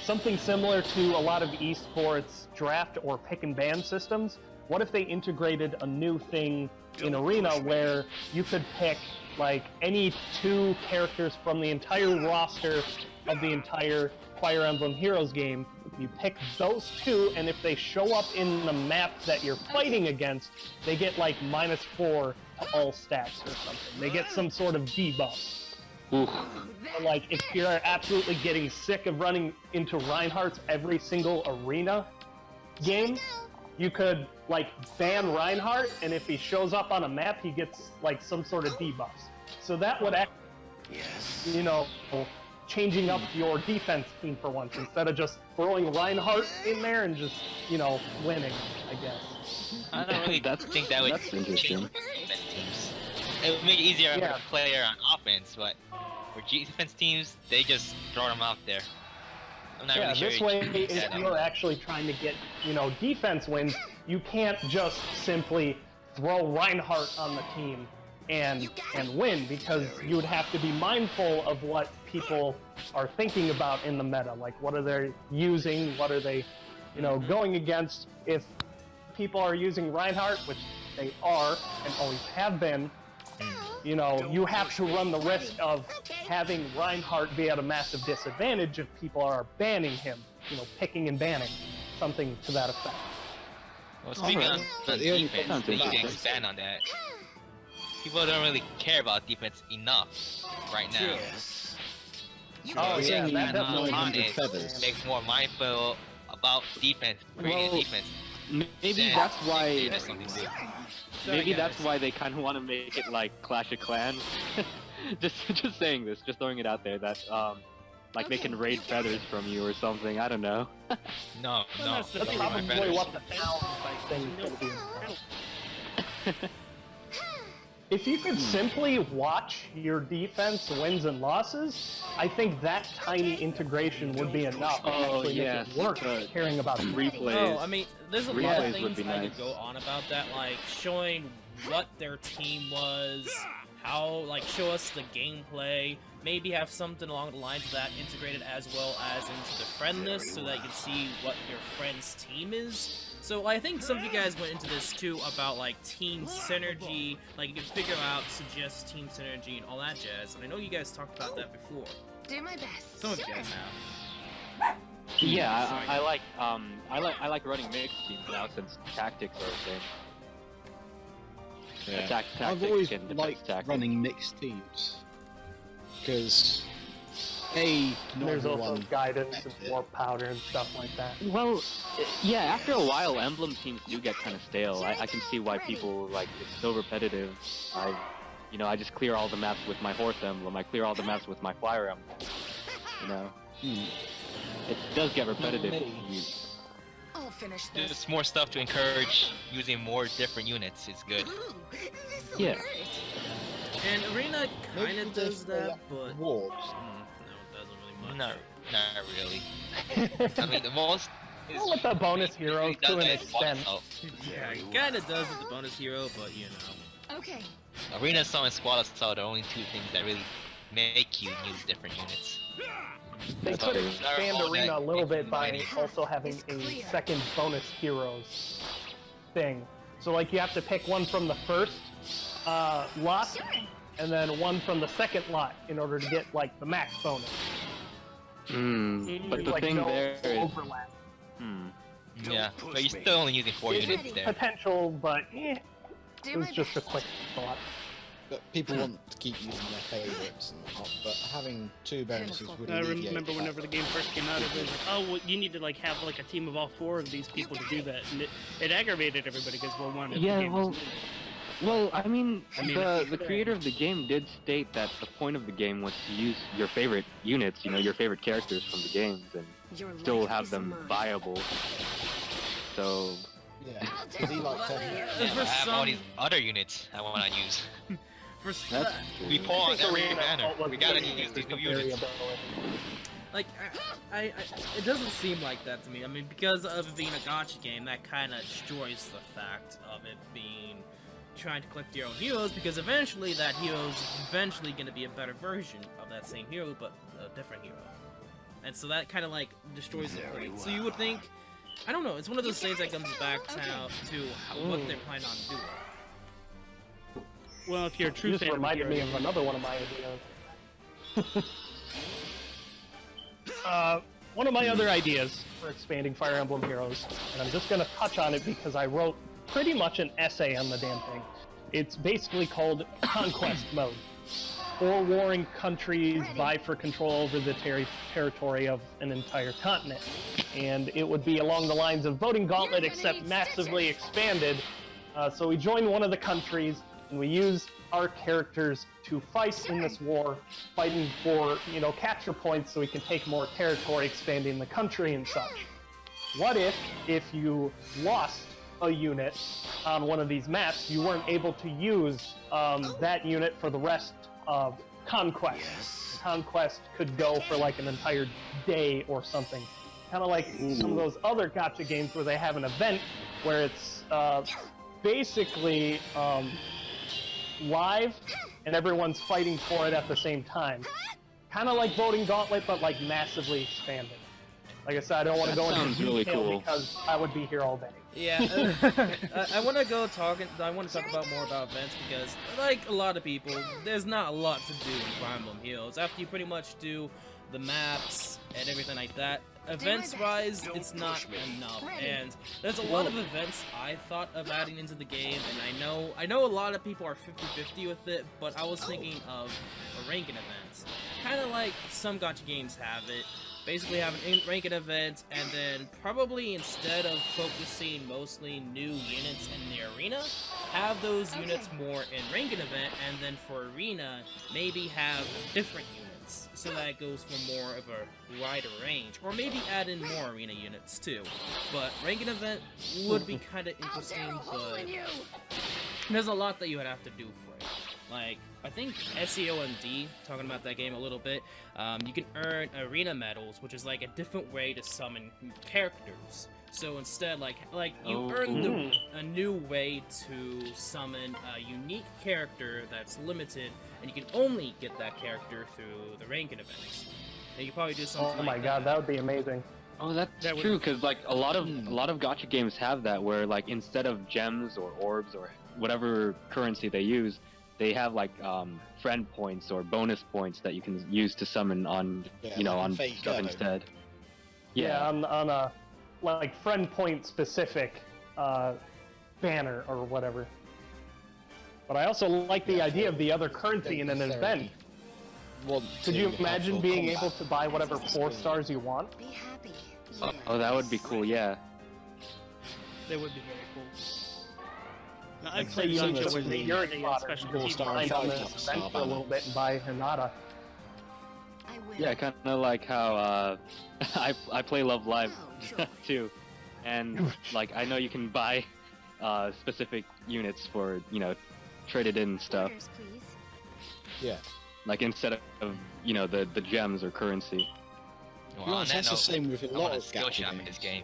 Something similar to a lot of esports draft or pick and ban systems. What if they integrated a new thing in Arena where you could pick like any 2 characters from the entire roster of the entire Fire Emblem Heroes game? You pick those 2, and if they show up in the map that you're fighting against, they get like -4 to all stats or something. They get some sort of debuff. Oof. Like, if you're absolutely getting sick of running into Reinhardt's every single Arena game, you could, like, ban Reinhardt, and if he shows up on a map, he gets, like, some sort of debuffs. So that would act, Yes. you know, changing up your defense team for once, instead of just throwing Reinhardt in there and just, you know, winning, I guess. I don't really think that would that's change interesting. defense teams. It would make it easier for Yeah. a player on offense, but for defense teams, they just throw them out there. I'm not Yeah, really sure. this it way, changes if that. you're actually trying to get, you know, defense wins, you can't just simply throw Reinhardt on the team and win, because you would have to be mindful of what people are thinking about in the meta. Like, what are they using? What are they, you know, going against? If people are using Reinhardt, which they are and always have been, you know, you have to run the risk of having Reinhardt be at a massive disadvantage if people are banning him, you know, picking and banning, something to that effect. Well, speaking Alright. on But the only defense, problem they is need to that- expand on that. People don't really care about defense enough right now. You Oh, got yeah, it. that definitely on is it feathers. makes more mindful about defense, creating Well, defense. Maybe Then that's why. it has something to do. Sure. Sorry, Maybe guys. that's why they kind of want to make it like Clash of Clans. just saying this, just throwing it out there that like they can raid feathers from you or something. I don't know. No, no. that's the That's thing. my probably feathers. what the town thing is going to be. If you could simply watch your defense wins and losses, I think that tiny integration would be enough to Oh, actually yes, make it work. the Caring about replays. Oh, I mean, there's a lot Replays of would things be I nice. could go on about that, like showing what their team was, how, like, show us the gameplay, maybe have something along the lines of that integrated as well as into the friend list so that you can see what your friend's team is. So I think some of you guys went into this too about like team synergy, like you can figure out, suggest team synergy and all that jazz. And I know you guys talked about that before. Do my best. Some of you Sure. guys have. Yeah, I like running mixed teams now since tactics are the same. Yeah. Attack I've tactics always and defense liked tactics. running mixed teams because not There's also everyone guidance and expects it. warp powder and stuff like that. Well, yeah, after a while, Emblem teams do get kind of stale. I can see why people, like, it's so repetitive. I just clear all the maps with my horse emblem, I clear all the maps with my fire emblem, you know? It does get repetitive. I'll finish this. Just more stuff to encourage using more different units is good. Ooh, this'll Yeah. hurt. And Arena kind of does that, but warps. no, it doesn't really much. Not really. I mean, the most. Well, with the bonus heroes does to an it extent. also. Yeah, it kind of does with the bonus hero, but you know. Okay. Arena Assault and Squad Assault are the only two things that really make you use different units. They That's could all. expand All Arena a that little bit making by money. also having It's a clear. second bonus heroes thing. So like you have to pick one from the first lot, Sure. and then one from the second lot in order to get like the max bonus. But the Like, thing no there is, overlap. Yeah, push but you're me. still only using 4 It's units there. potential, but Do it was my just a best. quick thought. But people want to keep using their favourites and whatnot, but having two bonuses would I alleviate remember that. whenever the game first came out, it was like, oh, well, you need to like have like a team of all 4 of these people to do that, and it aggravated everybody because one of the Yeah, game well, was well, I mean, I mean, the creator of the game did state that the point of the game was to use your favorite units, your favorite characters from the games, and Your still life have is them mine. viable. So, Yeah, I'll 'cause he take likes all to- of you. Yeah, For I have all some- these other units I want to use. For that's We true. pull on I think every Arena banner. Assault was We gotta really use these new some units. variability. like, I, it doesn't seem like that to me. I mean, because of it being a gacha game, that kind of destroys the fact of it being trying to collect your own heroes, because eventually that hero's eventually going to be a better version of that same hero, but a different hero. And so that kind of like destroys the Very point. So you would think, I don't know, it's one of those things that comes back to what they're planning on doing. well, if you're a true This fan reminded of me heroes, of another one of my ideas. One of my other ideas for expanding Fire Emblem Heroes, and I'm just going to touch on it because I wrote pretty much an essay on the damn thing. It's basically called Conquest Mode. 4 warring countries vie for control over the territory of an entire continent. And it would be along the lines of Voting Gauntlet, You're gonna except need massively stitches. expanded. So we join one of the countries, and we use our characters to fight in this war, fighting for, capture points so we can take more territory, expanding the country and such. What if you lost a unit on one of these maps, you weren't able to use that unit for the rest of Conquest? Yes. Conquest could go for like an entire day or something. Kind of like some of those other gacha games where they have an event where it's basically live and everyone's fighting for it at the same time. Kind of like Voting Gauntlet, but like massively expanded. Like I said, I don't want to That go into sounds really detail cool. because I would be here all day. Yeah, I want to I want to talk about more about events because, like a lot of people, there's not a lot to do in Fire Emblem Heroes. After you pretty much do the maps and everything like that, events-wise, best. it's Don't not push me. enough, Ready. and there's a lot of events I thought of adding into the game, and I know a lot of people are 50-50 with it, but I was thinking of a ranking event, kind of like some gacha games have it. Basically have an ranked event, and then probably instead of focusing mostly new units in the arena, have those units more in ranked event, and then for arena, maybe have different units, so that it goes for more of a wider range, or maybe add in more arena units too. But ranked event would be kind of interesting, but there's a lot that you would have to do for it. Like, I think SEOMD, talking about that game a little bit, you can earn arena medals, which is like a different way to summon characters. So instead, like you earn a new way to summon a unique character that's limited, and you can only get that character through the ranking events. And you can probably do something Oh my like god, that would be amazing. Oh, that's That would- true. Because like a lot of gacha games have that, where like instead of gems or orbs or whatever currency they use, they have like friend points or bonus points that you can use to summon on on fake stuff Gurbo. instead. Yeah, on a like friend point specific banner or whatever. But I also like the idea of the other currency in an event. Could you imagine being able to buy whatever 4 stars you want? Be happy. Oh, that would be cool. Yeah. That would be very cool. Now, I've Like say played you need gacha to where the they urine they fodder, special you people grind on five this star event for a little bit and buy Hinata. I will. Yeah, kind of like how I play Love Live Oh, sure. too, and like I know you can buy specific units for traded in stuff, Orders, please. Yeah. like instead of the gems or currency. Well, on that that's the note, same with a I lot want a of skill gacha shop in games. this game.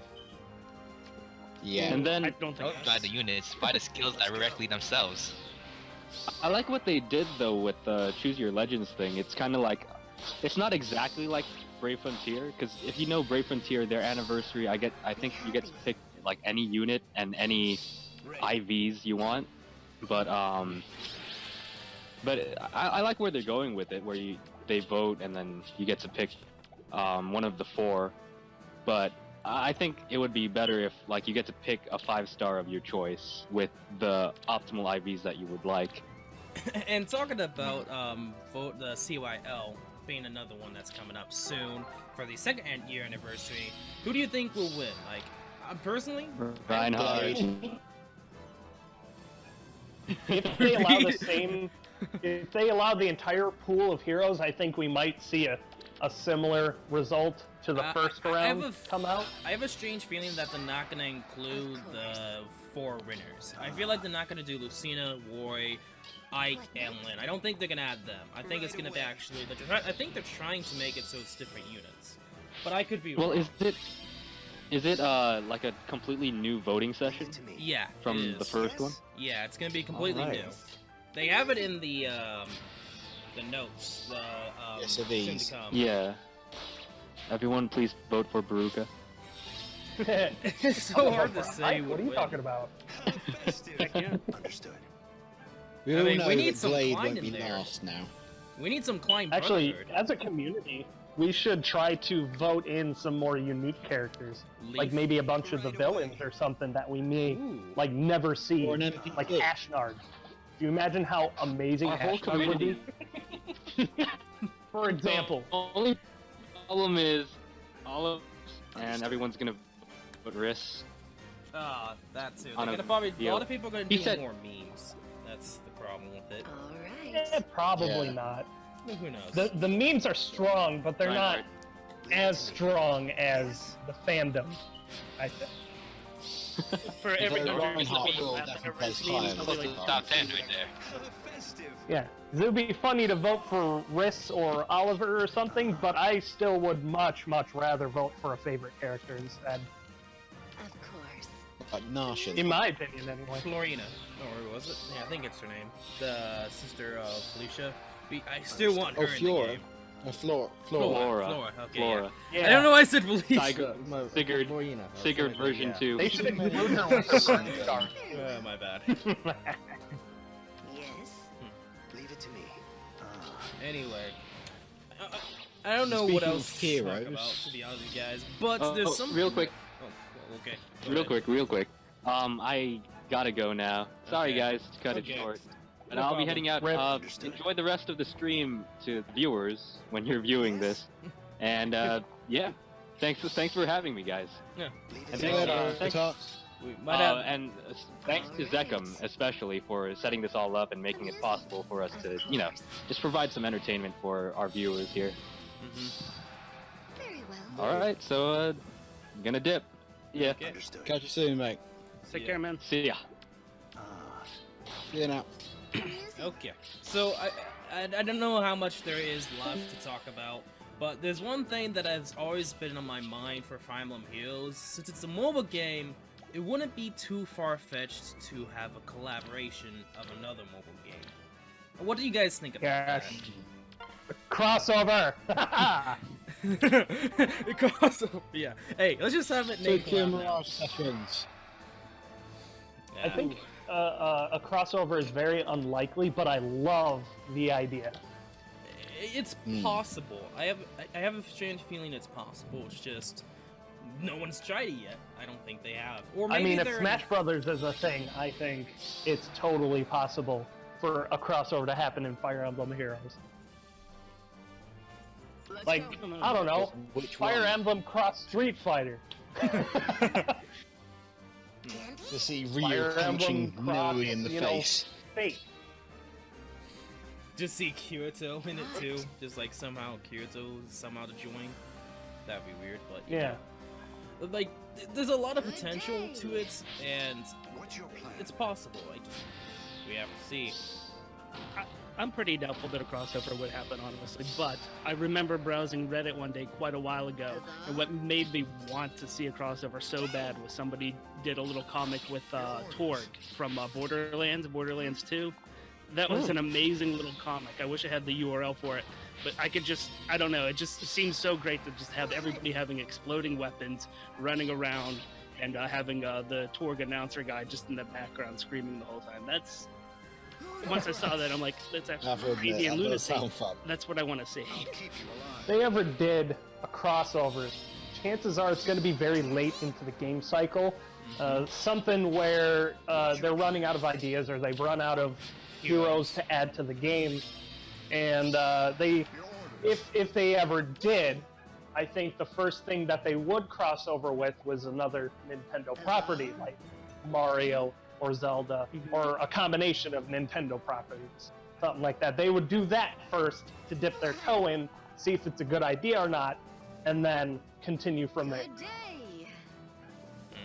Yeah. And then I don't think Buy the units, buy the skills directly themselves. I like what they did though with the Choose Your Legends thing. It's kind of like, it's not exactly like Brave Frontier, because if you know Brave Frontier, their anniversary, I think you get to pick like any unit and any IVs you want. But I like where they're going with it, where they vote and then you get to pick one of the 4. But I think it would be better if like you get to pick a 5-star of your choice with the optimal IVs that you would like. And talking about vote the CYL being another one that's coming up soon for the 2nd year anniversary, who do you think will win? Like, personally, Reinhardt. If they allow the same, if they allow the entire pool of heroes, I think we might see a similar result to the first I have round a come out. I have a strange feeling that they're not gonna include the 4 winners. I feel like they're not gonna do Lucina, Roy, Ike, and Lynn. I don't think they're gonna add them. I think it's gonna be actually. I think they're trying to make it so it's different units, but I could be Well, wrong. is it like a completely new voting session Yeah, from it the is. first one? Yeah, it's gonna be completely Alright. new. They have it in the notes. The Yes, it soon is. to come. Yeah. Everyone, please vote for Baruka. It's so hard to say. What are you talking about? Heck yeah. Understood. We I all mean, know we need that some Blade Klein won't in be there. last now. We need some Klein Actually, Brotherhood. as a community, we should try to vote in some more unique characters, like Leaf. maybe a bunch of the villains or something that we may Ooh. like never see, Or an MVP. like Ashnard. Do you imagine how amazing Our whole Ashnard would be? community. For example, The only problem is all of and everyone's gonna vote Riss. Ah, that too. They're On a gonna probably. A deal. lot of people are gonna He do said- more memes. That's the problem with it. Alright. probably Yeah. not. Who knows? The memes are strong, but they're not Reinhardt. as strong as the fandom, I think. For every Although number Reinhardt of will people, definitely place every higher is probably than like Top 10 right there. Yeah, it would be funny to vote for Riss or Oliver or something, but I still would much rather vote for a favorite character instead. Of course. Like Narsha. In my opinion, anyway. Florina, or was it? Yeah, I think it's her name. The sister of Felicia. I still want her Oh, in the Flora. game. Flora. Flora. Flora. Okay. Flora. Yeah. I don't know why I said Felicia. Tiger. Sigurd. Sigurd version 2. They should include her with the Sun Star. My bad. Yes. Leave it to me. Anyway, I don't know what Speaking else of to talk heroes- about, to be honest with you guys, but there's some... real quick. Oh, well, okay. Go Real ahead. quick. I gotta go now. Sorry, Okay. guys, to cut Okay. it short. But No I'll problem. be heading out. Rip. Enjoy the rest of the stream to viewers when you're viewing this. And yeah, thanks for having me, guys. Yeah. And See you thanks, later, thanks- Talks. We might have... and thanks to Zekum especially for setting this all up and making it possible for us to, just provide some entertainment for our viewers here. Very well. All right, so I'm gonna dip. Yeah. Okay. Understood. Catch you soon, mate. Take Yeah. care, man. See ya. Ah, See you now. Okay, so I don't know how much there is left to talk about, but there's one thing that has always been on my mind for Fire Emblem Heroes. Since it's a mobile game, it wouldn't be too far-fetched to have a collaboration of another mobile game. What do you guys think about Yes. Crossover. that? The crossover, yeah. Hey, let's just have it named Tokyo collab now. Mirage Sessions. I think a crossover is very unlikely, but I love the idea. It's possible. I have a strange feeling it's possible. It's just no one's tried it yet. I don't think they have. Or maybe I mean, if they're Smash Brothers is a thing, I think it's totally possible for a crossover to happen in Fire Emblem Heroes. Let's Like, go. I don't know, Which Fire one? Emblem cross Street Fighter. Candy? To see Fire Ryu punching Emblem cross, Noe in the you know, face. Fate. just see Kirito in it too. Just like somehow Kirito somehow to join. That'd be weird, but you Yeah. know. Like there's a lot of potential to it, and what's your plan? it's possible. We have to see. I'm pretty doubtful that a crossover would happen, honestly, but I remember browsing Reddit one day quite a while ago, and what made me want to see a crossover so bad was somebody did a little comic with Torg from Borderlands 2. That was an amazing little comic. I wish I had the URL for it, but I don't know, it just seems so great to just have everybody having exploding weapons, running around, and having the Torg announcer guy just in the background screaming the whole time. Once I saw that, I'm like, that's Have actually to crazy admit, and that does lunacy. sound fun. That's what I want to see. I'll keep you alive. If they ever did a crossover, chances are it's going to be very late into the game cycle. Something where they're running out of ideas or they've run out of heroes to add to the game. And if they ever did, I think the first thing that they would cross over with was another Nintendo property like Mario or Zelda or a combination of Nintendo properties. Something like that. They would do that first to dip their toe in, see if it's a good idea or not, and then continue from there. Good day.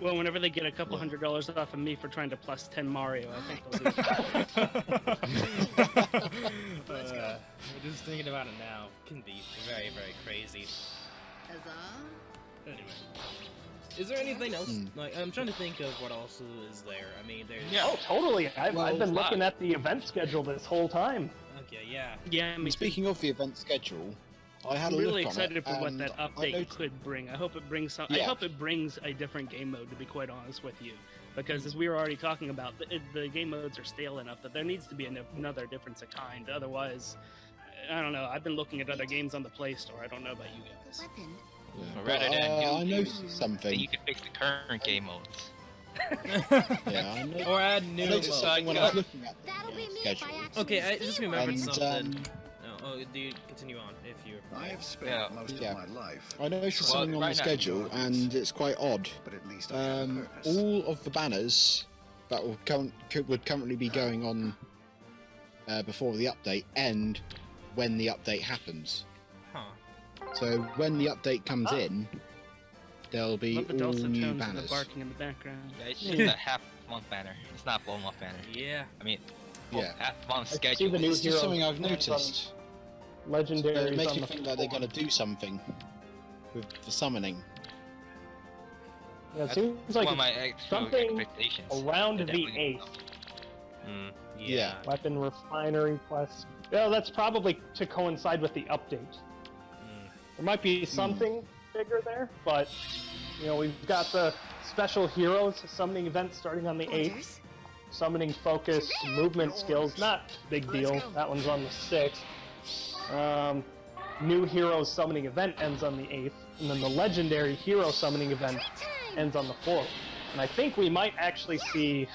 Well, whenever they get a couple $100 off of me for trying to plus 10 Mario, I think they'll do it. Just thinking about it now can be very, very crazy. Huzzah. Anyway, is there anything else? Like, I'm trying to think of what else is there. I mean, there's. Oh, totally. I've been Well, looking at the event schedule this whole time. Okay, yeah. Yeah, I mean, Speaking of the event schedule, I had I'm a really look on it, excited for what and that I update noticed- could bring. I hope it brings some. I Yeah. hope it brings a different game mode. To be quite honest with you, because as we were already talking about, the game modes are stale enough that there needs to be another difference of kind. Otherwise, I don't know. I've been looking at other games on the Play Store. I don't know about you guys. Weapon. Rather than I new noticed that something. you can fix the current game modes. Yeah, I noticed, Or add I new noticed modes. something when I was looking at That'll be the me schedule. if I actually Okay, I just remembered And, something. Oh, do you continue on if you're. I have spent Yeah. most Yeah. of my life, I noticed Well, something on right the now- schedule, and it's quite odd. but at least I have a purpose. All of the banners that would currently be going on before the update end when the update happens. Huh. So when the update comes in, there'll be Love the all dulcet new tones and the banners. barking in the background. Yeah, it's just a half-month banner. It's not a full-month banner. Yeah. I mean, Yeah, half-month I see schedule. the new it's just heroes something I've on noticed. Legendaries It makes on me the think that they're floor. going to do something with the summoning. Yeah, it That's seems one like of my it's extra something expectations. around They're the definitely- 8th. Yeah. Weapon refinery quest. Yeah, that's probably to coincide with the update. There might be something bigger there, but we've got the special heroes summoning event starting on the 8th. Orders. Summoning focus, movement skills, not big deal. Let's go. That one's on the 6th. new heroes summoning event ends on the 8th, and then the legendary hero summoning event ends on the 4th. And I think we might actually see,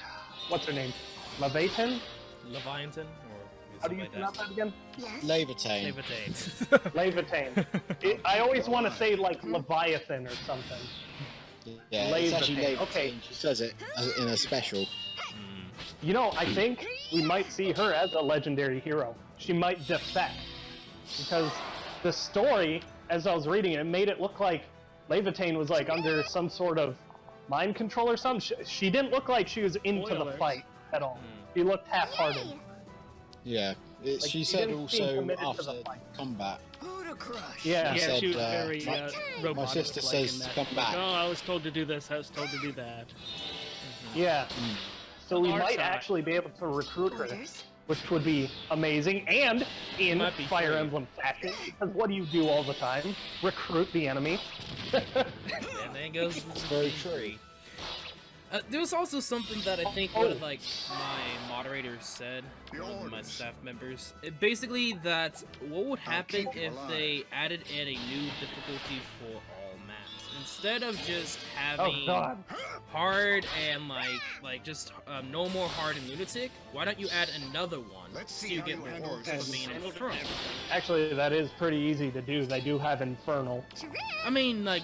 what's her name, Leviathan? Leviathan, or How do you something pronounce like that again? Yes. Levitain. that. Leviathan. I always want to say like Leviathan or something. Yeah, it's actually Levitain. Levitain. Okay. She says it in a special. You know, I think we might see her as a legendary hero. She might defect. Because the story, as I was reading it, made it look like Levitain was like under some sort of mind control or something. She didn't look like she was into the Spoilers. fight at all. She looked half-hearted. Yeah, Like, she she said didn't seem also committed to after the fight. combat. Buddha Crush. Yeah. Yeah, said, she was uh, very my- robotic. sister like says in to that. come Like, back. oh, I was told to do this. I was told to do that. Yeah. So we Our might side. actually be able to recruit her, Orders. which would be amazing, and in Might be Fire free. Emblem fashion, because what do you do all the time? Recruit the enemy. And there goes Very true. there was also something that I think one of like my moderators said, one of my staff members. Basically, that what would happen keep you if alive. they added in a new difficulty for all maps instead of just Oh having god. hard and like just no more hard and lunatic. Why don't you add another one Let's so see you how get you more handle orbs for this. being infernal? Actually, that is pretty easy to do. They do have Infernal. I mean, like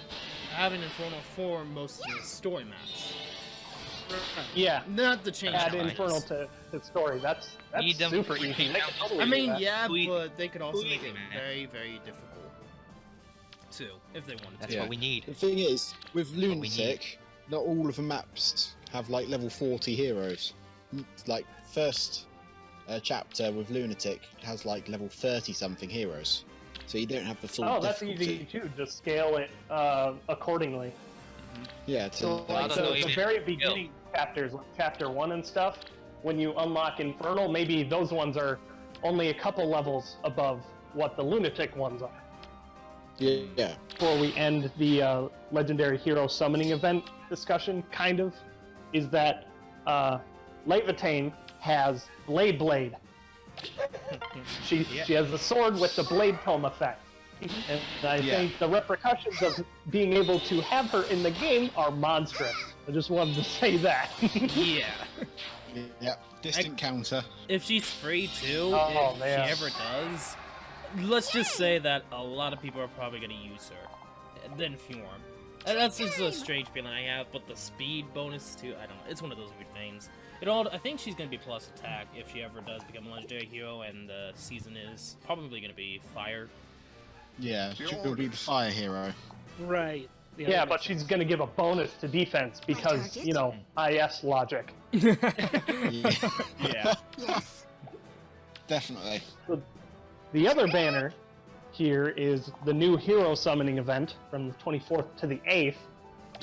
having infernal for most of the story maps, Yeah. not the change. Add lines. Infernal to story. That's Need them super for easy. They can totally I do mean, that. yeah, Sweet. but they could also Sweet, make it man. very, very difficult too, if they wanted That's to. Yeah. what we need. The thing is, with we need. Lunatic, not all of the maps have like level 40 heroes. Like first chapter with Lunatic has like level 30 something heroes, so you don't have the full. Oh, that's difficulty. easy too. Just scale it accordingly. Yeah, to So, like, like don't know the even very skill. beginning chapters, like chapter 1 and stuff, when you unlock Infernal, maybe those ones are only a couple levels above what the Lunatic ones are. yeah. Before we end the Legendary Hero Summoning event discussion, kind of, is that Levitain has Blade. She has a sword with the Blade Tome effect. And I Yeah. think the repercussions of being able to have her in the game are monstrous. I just wanted to say that. Yeah. Yeah, distant counter. If she's free too, Oh, if man. she ever does, let's just say that a lot of people are probably gonna use her, and then form. And that's just a strange feeling I have. But the speed bonus too, I don't know. It's one of those weird things. I think she's gonna be plus attack if she ever does become a legendary hero, and the season is probably gonna be fire. Yeah, she'll be the fire hero. Right. Yeah, but she's gonna give a bonus to defense because, you know, IS logic. Yeah, Yeah. Yes. definitely. The other banner here is the new hero summoning event from the 24th to the 8th.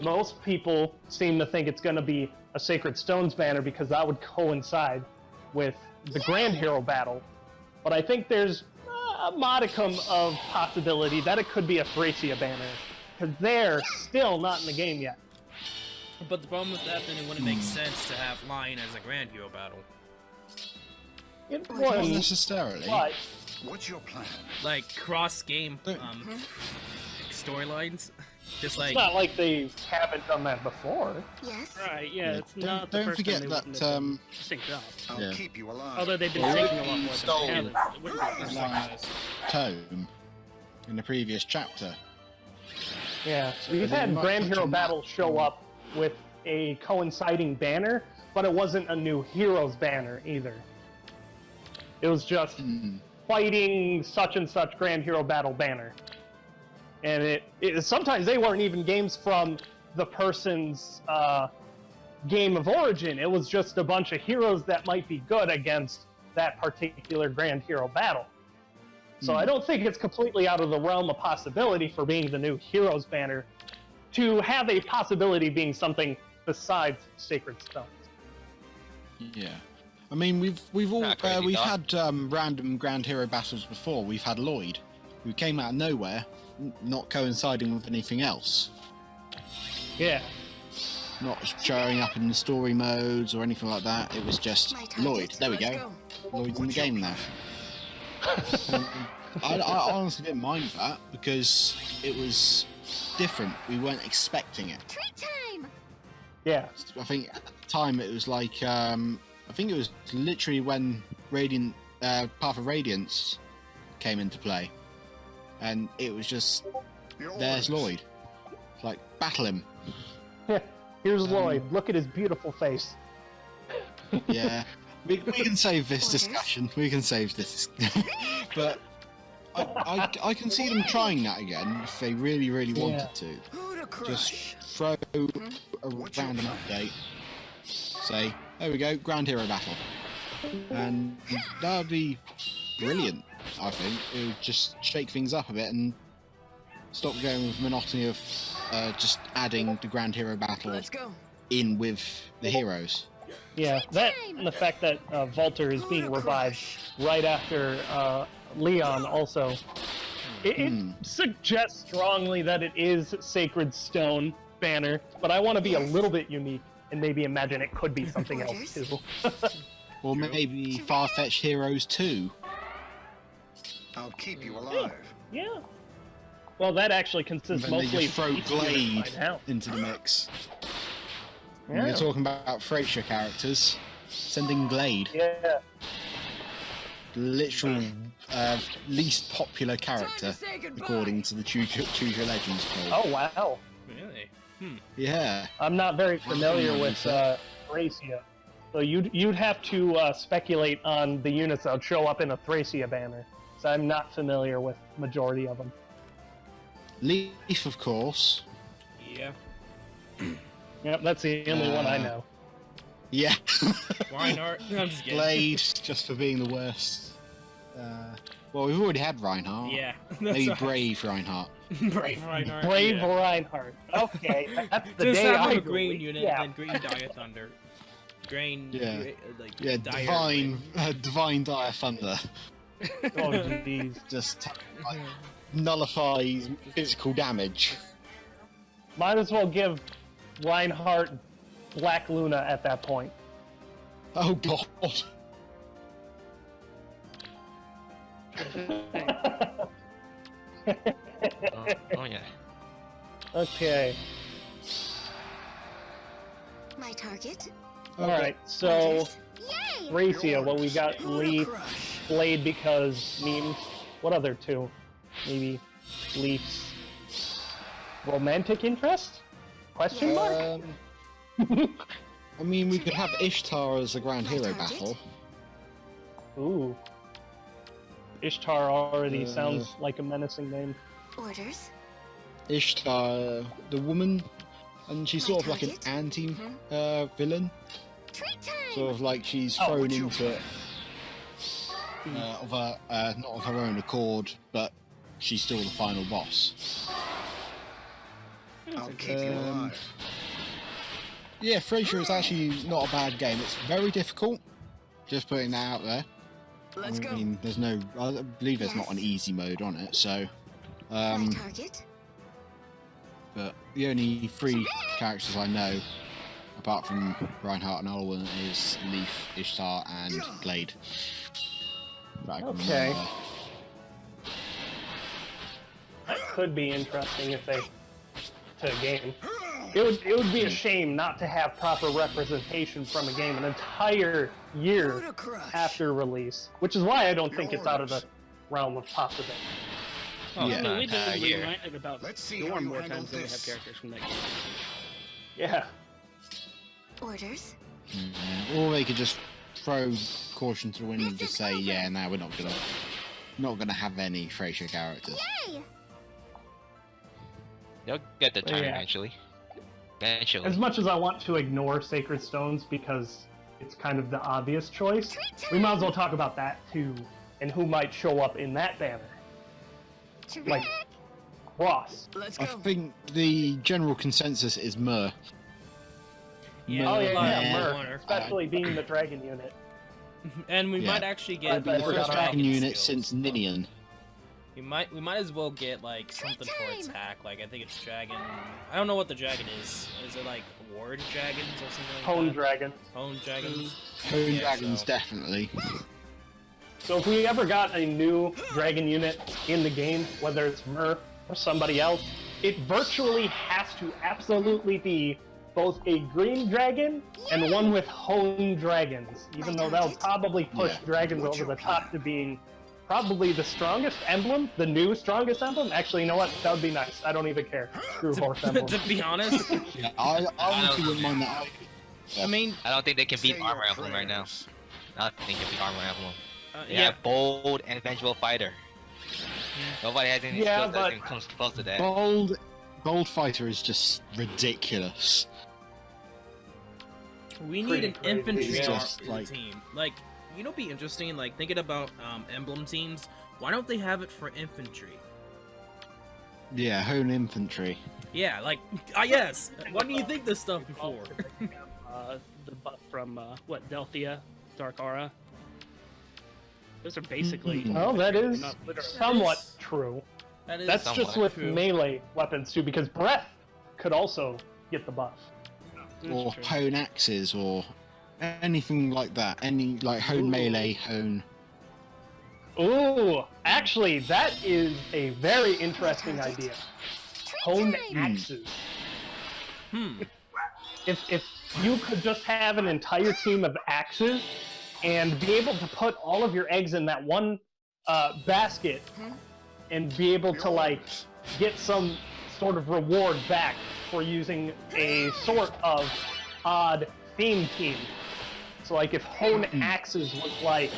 Most people seem to think it's going to be a Sacred Stones banner because that would coincide with the Grand Hero battle. But I think there's a modicum of possibility that it could be a Thracia banner because they're still not in the game yet. But the problem with that, then it wouldn't make sense to have Lion as a grand hero battle. It Not was, necessarily. but What's your plan? Like cross game Don't- storylines, just it's like not like they haven't done that before. Yes. Right. Yeah. It's Don't- not the don't first forget time they that, wouldn't have been um, synced up. I'll Yeah. keep you alive. Although they've been Well, syncing a lot more Stole- than they have. It wouldn't be the same as- Tome in the previous chapter. Yeah, we've they had might Grand touch Hero on that. battles show up with a coinciding banner, but it wasn't a new Heroes banner either. It was just fighting such and such Grand Hero battle banner. And it sometimes they weren't even games from the person's game of origin. It was just a bunch of heroes that might be good against that particular Grand Hero battle. So I don't think it's completely out of the realm of possibility for being the new Heroes banner to have a possibility being something besides Sacred Stones. Yeah. I mean, we've all Not crazy, we've Doc. had random Grand Hero battles before. We've had Lloyd, who came out of nowhere, not coinciding with anything else, Yeah. not showing up in the story modes or anything like that. It was just My target. Lloyd. There we Let's go. Lloyd's in the game now. I honestly didn't mind that because it was different. We weren't expecting it. Treat time! Yeah. I think at the time it was like I think it was literally when Radiant Path of Radiance came into play, and it was just there's Lloyd. It's like battle him. Here's Lloyd. Look at his beautiful face. Yeah, we can save this discussion. We can save this, but I can see them trying that again if they really wanted to. Who to Just crush? throw a random update. Say, there we go, Grand Hero Battle, and that would be brilliant. I think it would just shake things up a bit and stop going with monotony of just adding the Grand Hero Battle Let's go. in with the heroes. Yeah, that and the fact that Volter is being revived right after Leon also. It suggests strongly that it is Sacred Stone banner, but I want to be a little bit unique and maybe imagine it could be something else too. Or maybe Far-Fetched Heroes 2. I'll keep you alive. Yeah. Well, that actually consists And then they mostly just throw of Glade Glade into the mix. Yeah. We're talking about Frasier characters. Sending Glade. Yeah. Literal least popular character, say goodbye. according to the Choose Your Legends poll. Oh wow. Really? Yeah. I'm not very familiar with Thracia, so you'd have to speculate on the units that would show up in a Thracia banner. So I'm not familiar with majority of them. Leaf, of course. Yeah. Yep, that's the only one I know. Yeah. Reinhardt? No, I'm just kidding. Blade, just for being the worst. Well, we've already had Reinhardt. Yeah. Maybe right. Brave Reinhardt. Brave Reinhardt. Brave yeah. Reinhardt. Okay, that's the Just day have I a grew green up. unit Yeah. and Green Dire Thunder. Green, Yeah. like Yeah, Dire Divine Dire Thunder. Oh jeez. Just like, nullifies physical damage. Might as well give Reinhardt Black Luna at that point. Oh god. Oh yeah. Okay. My target. Alright, so Orders. Yay! Thracia, well we got Who to Leaf, crush? Blade because memes. What other two? Maybe Leaf's romantic interest? Question mark? I mean, we could have Ishtar as a Grand My Hero target? battle. Ooh. Ishtar already Uh, sounds like a menacing name. Orders. Ishtar, the woman, and she's My sort of like an target? anti-villain. Treat time! Sort of like she's Oh, thrown what's your into it of her, not of her own accord, but she's still the final boss. I'll keep you Um, alive. Yeah, Frasier is actually not a bad game. It's very difficult. Just putting that out there. Let's I go. mean, there's no. I believe there's not Yes. an easy mode on it. So, My target. but the only three characters I know, apart from Reinhardt and Olwen, is Leaf, Ishtar, and Glade. That I can Okay. remember. That could be interesting if they to a game. It would be a shame not to have proper representation from a game an entire Who year to crush? after release, which is why I don't think it's out of the realm of possibility. Oh, Yeah. I mean, we've been year. reminded about Let's see Storm how you more handle times than we have this. characters from that game. Yeah. Orders. Or they could just throw caution to the wind and just say, yeah, no, we're not gonna have any Frasier characters. Yay! They'll get the time Yeah. eventually. Eventually. As much as I want to ignore Sacred Stones because it's kind of the obvious choice, we might as well talk about that too, and who might show up in that banner. Like Ross. Let's I go. think the general consensus is Myrrh. Yeah, Oh a yeah, lot of yeah, people Murph, want her. especially being the dragon unit. And we Yeah. might actually I get bet more we got our Dragon dragon unit skills. since Ninian. We might as well get like something for time. attack. Like I think it's dragon. I don't know what the dragon is. Is it like ward dragons or something like Hone that? dragon. Hone dragons. Hone Yeah, dragons, so- definitely. So if we ever got a new dragon unit in the game, whether it's Mer or somebody else, it virtually has to absolutely be both a green dragon and one with honed dragons, even though that'll probably push dragons over the top to being probably the strongest emblem, the new strongest emblem. Actually, you know what? That would be nice. I don't even care. Screw horse emblem. To be honest, Yeah, I honestly wouldn't mind that. I mean, I don't think they can beat Say Armor your Emblem right now. prayers. Nothing can beat Armor Emblem. They yeah, have bold and vengeful fighter. Nobody has any Yeah, skills that but- even comes close to that. Gold Fighter is just ridiculous. we need Pretty an crazy, infantry yeah. Just, team. like- Like, you know, be interesting. Like thinking about emblem teams. Why don't they have it for infantry? Yeah, Hone Infantry. Yeah, like yes. Why didn't you think this stuff before? The buff from what, Delphia, Dark Aura. Those are basically. Well, that is not literally. somewhat true. That is That's somewhat just with true. melee weapons too, because breath could also get the buff. That's Or true. Hone Axes, or anything like that. Any, like, Hone Melee, Hone... Ooh, actually, that is a very interesting idea. Hone axes. If you could just have an entire team of axes and be able to put all of your eggs in that one basket and be able to like get some sort of reward back for using a sort of odd theme team. So like if Hone axes was like,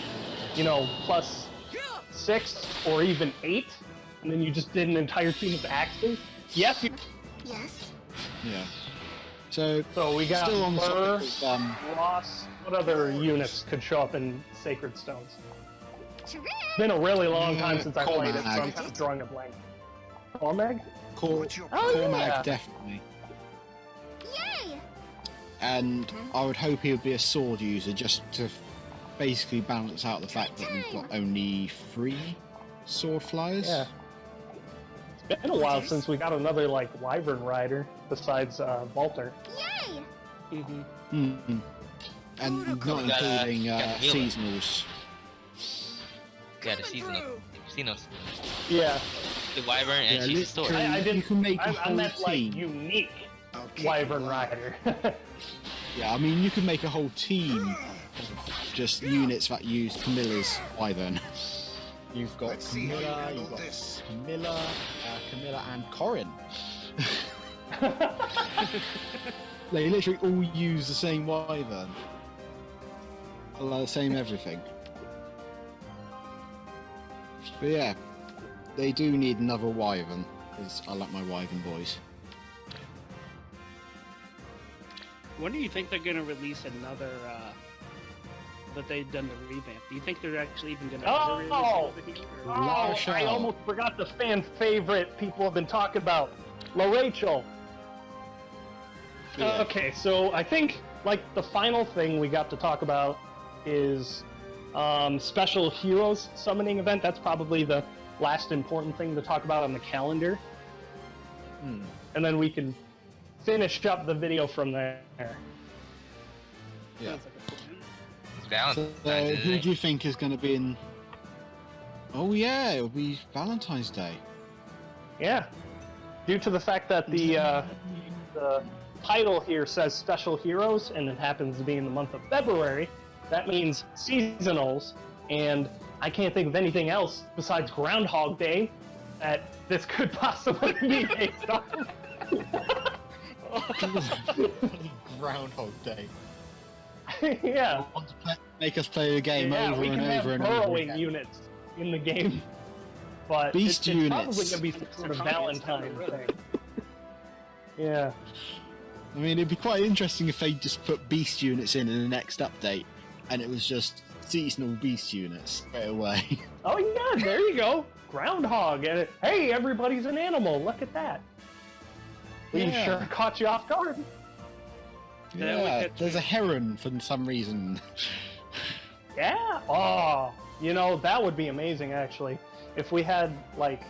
you know, +6 or even 8, and then you just did an entire team of axes. Yes, you. Yes. Yeah. So, So we got still on the Myrrh, topic of, Ross. What other units could show up in Sacred Stones? True. It's been a really long time since I played it, so I'm Cormag. kind of drawing a blank. Cormag? What's your Oh, plan? Cormag, yeah. definitely. Yay! And I would hope he would be a sword user, just to basically balance out the fact that we've got only 3 sword flyers. Yeah. It's been a while since we got another like Wyvern rider besides Walter. Yay! Mhm. Mm. And not Got, including got healer. seasonals. Yeah, the seasonals. Yeah, The Wyvern and she's a sword. literally, I didn't. you can make a I whole meant like team. unique I'll keep Wyvern you alive. rider. Yeah, I mean, you can make a whole team of just units that use Camilla's Wyvern. You've got Let's see how you Camilla, handle you've got this. Camilla and Corin. They literally all use the same Wyvern. The same everything. But yeah, they do need another Wyvern, because I like my Wyvern boys. When do you think they're gonna release another? That they've done the revamp. Do you think they're actually even gonna Oh! release another game? Or- Oh, I Rachel. almost forgot the fan favorite people have been talking about. La Rachel. Yeah. Okay, so I think like the final thing we got to talk about is Special Heroes summoning event. That's probably the last important thing to talk about on the calendar. Hmm. And then we can finish up the video from there. Yeah. Sounds like a plan. It's Valentine's So, Day. who do you think is going to be in? Oh yeah, it'll be Valentine's Day. Yeah. Due to the fact that the title here says Special Heroes and it happens to be in the month of February, that means seasonals, and I can't think of anything else besides Groundhog Day that this could possibly be based on. Groundhog Day. Yeah. Want to make us play the game Yeah, over we and can have over and over burrowing again. units in the game. But Beast it's probably units. going to be some sort of Valentine thing. Yeah. I mean, it'd be quite interesting if they just put beast units in the next update, and it was just seasonal beast units straight away. Oh yeah, there you go. Groundhog. And hey, everybody's an animal. Look at that. We Yeah. sure caught you off guard. Yeah, we Yeah, could- there's a heron for some reason. Yeah. Oh, you know, that would be amazing actually. If we had like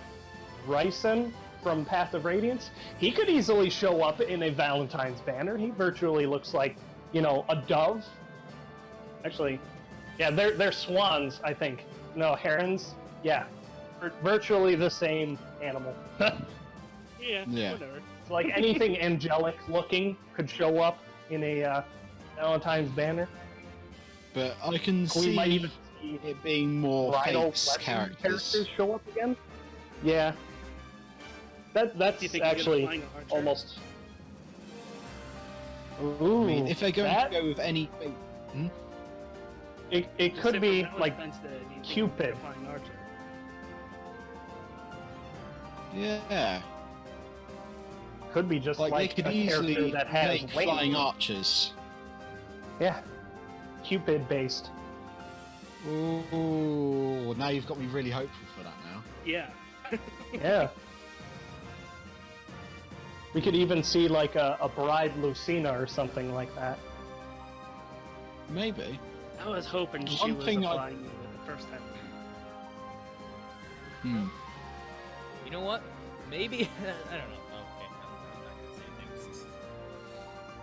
Ryson from Path of Radiance, he could easily show up in a Valentine's banner. He virtually looks like, you know, a dove. Actually, yeah, they're swans, I think. no, herons. Yeah, virtually the same animal. Yeah, Yeah. whatever. It's like anything angelic looking could show up in a Valentine's banner. But I can We might see even see it being more bridal Fate's weapon characters. show up again. Yeah, Do you that's think actually you're gonna find Archer? almost. Ooh, I mean, if they're going that, to go with any Fate, it Just could if be it's like Valentine's Day, do you think Cupid. you're gonna find Archer? yeah, could be just like, like they could a character easily that has make wings. flying archers. Yeah, Cupid based. Ooh, now you've got me really hopeful for that now. Yeah. Yeah. We could even see like a bride Lucina or something like that. Maybe. I was hoping she One was thing a I- flying unit the first time. You know what? Maybe I don't know. Okay, I'm not gonna say anything.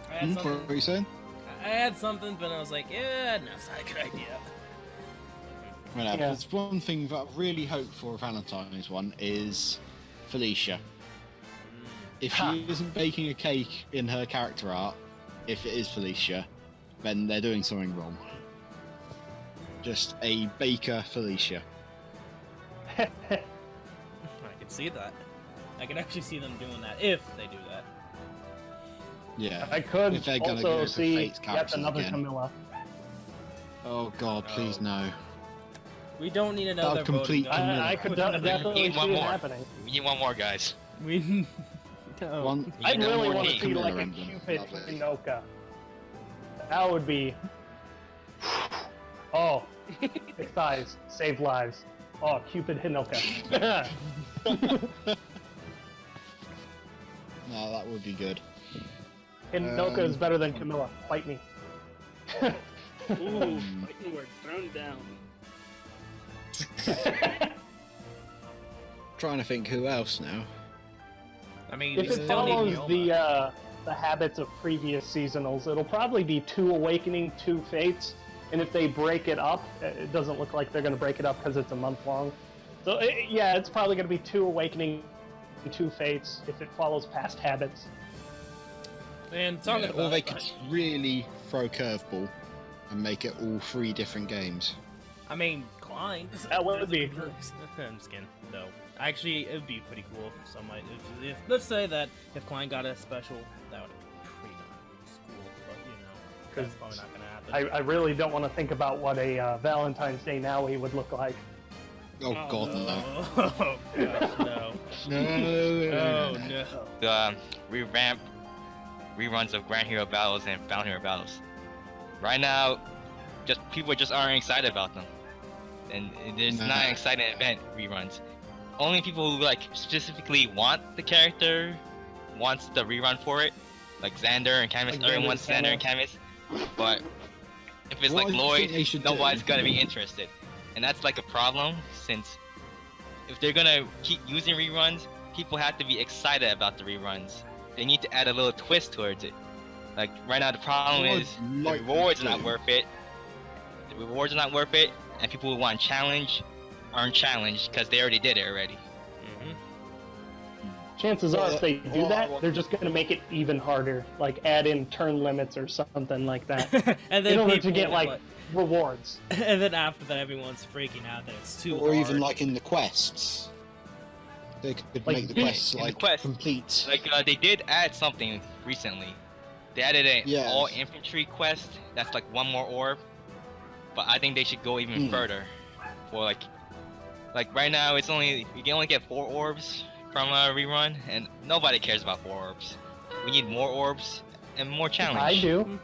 I had What something. were you saying? I had something, but I was like, yeah, no, it's not a good idea. Well, Yeah. there's one thing that I really hope for a Valentine's one is Felicia. If Ha. she isn't baking a cake in her character art, if it is Felicia, then they're doing something wrong. Just a baker Felicia. I can see that. I can actually see them doing that if they do that. Yeah. I could If they're gonna also go for see Fate's yet characters another again. Camilla. Oh god, please no. We don't need another would complete voting Camilla. I could definitely Need see one it more. happening. We need one more, guys. We no. One, I need no really more want to team. see like a Emblem. Cupid Lovely. Hinoka. That would be. Oh, big thighs, save lives. Oh, Cupid Hinoka. No, that would be good. Hinoka is better than Camilla. Fight me. Ooh, fighting word thrown down. Trying to think who else now. I mean, If we it still need follows Yoma. the habits of previous seasonals, it'll probably be 2 Awakening, 2 Fates, and if they break it up, it doesn't look like they're going to break it up because it's a month long. So yeah, it's probably going to be 2 Awakening, 2 Fates if it follows past habits. And talking Yeah, about or they could really throw a curveball and make it all 3 different games. I mean, Klein. That would be. I'm just kidding. No, actually, it would be pretty cool if somebody. If let's say that if Klein got a special, that would be pretty cool. But you know, that's probably not gonna happen. I really don't want to think about what a Valentine's Day Nowie would look like. Oh, god, no. Oh gosh, no. No. Oh no. The revamp reruns of Grand Hero Battles and Battle Hero Battles. Right now, just people just aren't excited about them, and there's Nah. not an exciting event reruns. Only people who like specifically want the character wants the rerun for it, like Xander and Camus. Like Everyone Xander wants and Xander and Camus, but if it's What like I Lloyd, think they should do- nobody's gonna be interested, and that's like a problem since if they're gonna keep using reruns, people have to be excited about the reruns. They need to add a little twist towards it. Like right now, the problem What is I'd the like rewards to are not do- worth it. The rewards are not worth it, and people who want challenge aren't challenged because they already did it already. Chances are, if they do Well, that, well- they're just going to make it even harder. Like add in turn limits or something like that, And in then order to people get like like- rewards. and then after that, everyone's freaking out that it's too Or hard. even like in the quests. They could Like, make the in quests the like quest, complete. Like they did add something recently. They added an Yes. all infantry quest. That's like one more orb. But I think they should go even further. For like right now, it's only you can only get 4 orbs from a rerun, and nobody cares about 4 orbs. We need more orbs and more challenge. I do.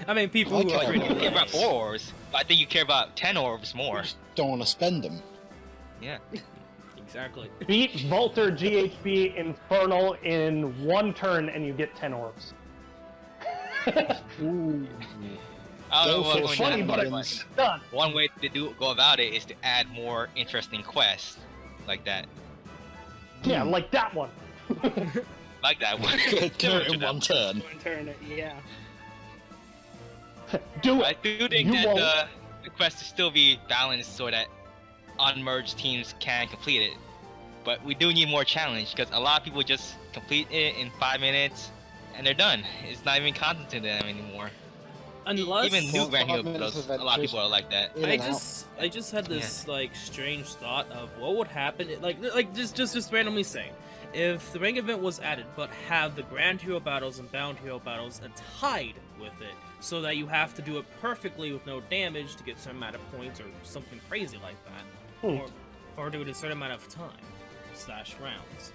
I mean, people I who are care free You to care about play. 4 orbs, but I think you care about 10 orbs more. Just don't want to spend them. Yeah. Exactly. Beat Volter GHB Infernal in 1 turn and you get 10 orbs. Ooh. I don't know Go what's for going funny, to but happen, it's but done. one way to go about it is to add more interesting quests like that. Yeah, like that one. Like that one. Do it in one turn. One turn, yeah. Do I it. do think You that won't. the quest to still be balanced so that unmerged teams can complete it. But we do need more challenge because a lot of people just complete it in 5 minutes and they're done. It's not even content to them anymore. Unless Even new Grand Hero 5 minutes Battles, of a lot of adventures. people are like that. In I and out. just had this like strange thought of what would happen, just randomly saying, if the rank event was added, but have the Grand Hero battles and Bound Hero battles tied with it, so that you have to do it perfectly with no damage to get a certain amount of points or something crazy like that, or do it a certain amount of time / rounds.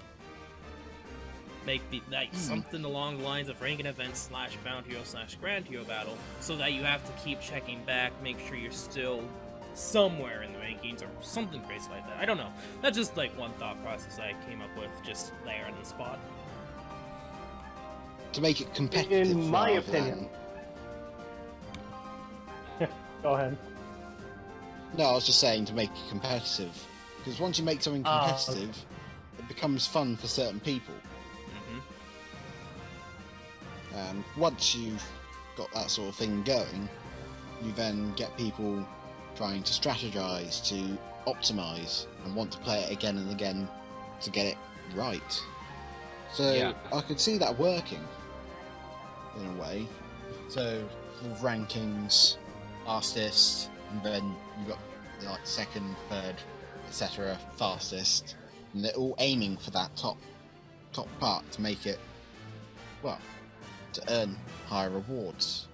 Make the something along the lines of ranking event / Bound Hero / Grand Hero battle, so that you have to keep checking back, make sure you're still somewhere in the rankings or something crazy like that. I don't know. That's just like one thought process I came up with just there on the spot. To make it competitive. In my rather opinion. Go ahead. No, I was just saying to make it competitive. Because once you make something competitive, it becomes fun for certain people. And once you've got that sort of thing going, you then get people trying to strategize, to optimize, and want to play it again and again to get it right. So Yeah. I could see that working in a way. So with rankings, fastest, and then you've got like second, third, etc. fastest, and they're all aiming for that top part to make it, well, to earn higher rewards.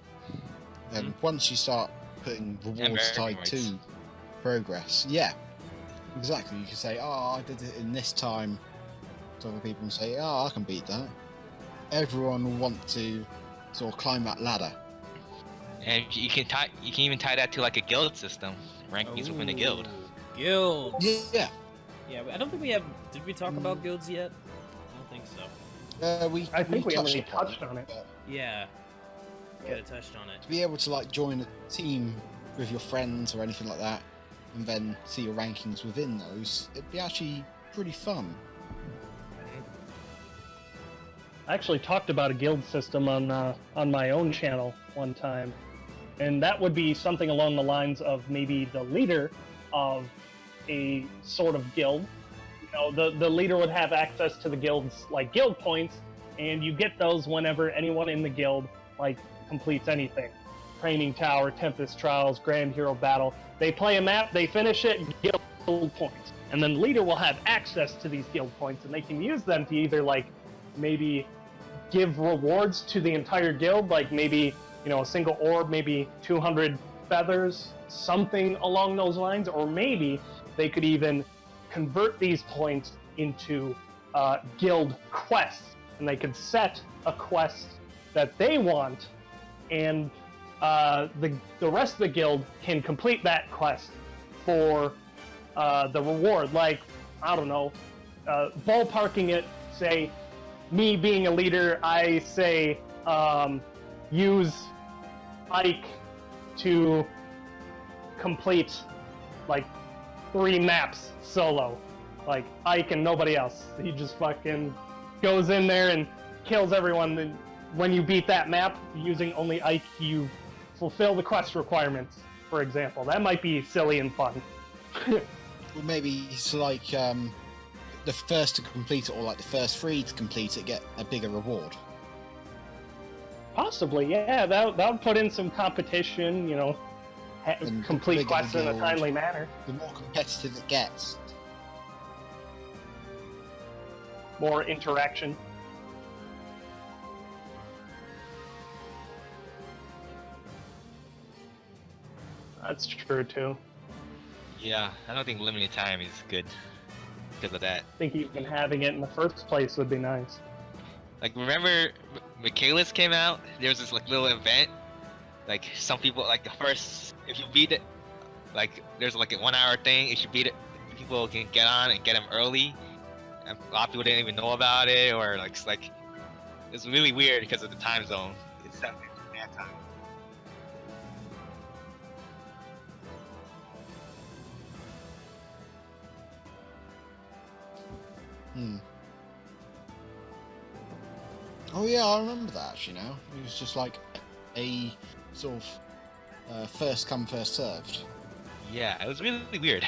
And once you start putting rewards tied to progress, yeah, exactly. You can say, "Oh, I did it in this time." To other people and say, "Oh, I can beat that." Everyone will want to sort of climb that ladder. And you can even tie that to like a guild system, rankings within a guild. Guilds. Yeah. Yeah, I don't think we have. Did we talk about guilds yet? I don't think so. I think we touched already upon touched on it. but Yeah. Could have touched on it. to be able to like join a team with your friends or anything like that, and then see your rankings within those, it'd be actually pretty fun. I actually talked about a guild system on my own channel one time, and that would be something along the lines of maybe the leader of a sort of guild. You know, the leader would have access to the guild's like guild points, and you get those whenever anyone in the guild like completes anything. Training Tower, Tempest Trials, Grand Hero Battle. They play a map, they finish it, guild points. And then leader will have access to these guild points, and they can use them to either like maybe give rewards to the entire guild, like maybe, you know, a single orb, maybe 200 feathers, something along those lines, or maybe they could even convert these points into guild quests, and they could set a quest that they want, and the rest of the guild can complete that quest for the reward. Like, I don't know, ballparking it, say, me being a leader, I say, use Ike to complete like 3 maps solo. Like, Ike and nobody else. He just fucking goes in there and kills everyone. Then when you beat that map using only Ike, you fulfill the quest requirements, for example. That might be silly and fun. Or maybe it's like the first to complete it, or like the first 3 to complete it, get a bigger reward. Possibly, yeah. That would put in some competition, you know, And complete bigger quests in a guild. timely manner. The more competitive it gets, More interaction. That's true too. Yeah, I don't think limited time is good because of that. I think even having it in the first place would be nice. Like, remember Michaelis came out? There was this like little event. Like, some people, like, the first, if you beat it, like, there's like a 1 hour thing. If you beat it, people can get on and get them early. And a lot of people didn't even know about it, or like it's really weird because of the time zone. It's 7 that time. Oh yeah, I remember that actually now. It was just like a sort of first come, first served. Yeah, it was really weird.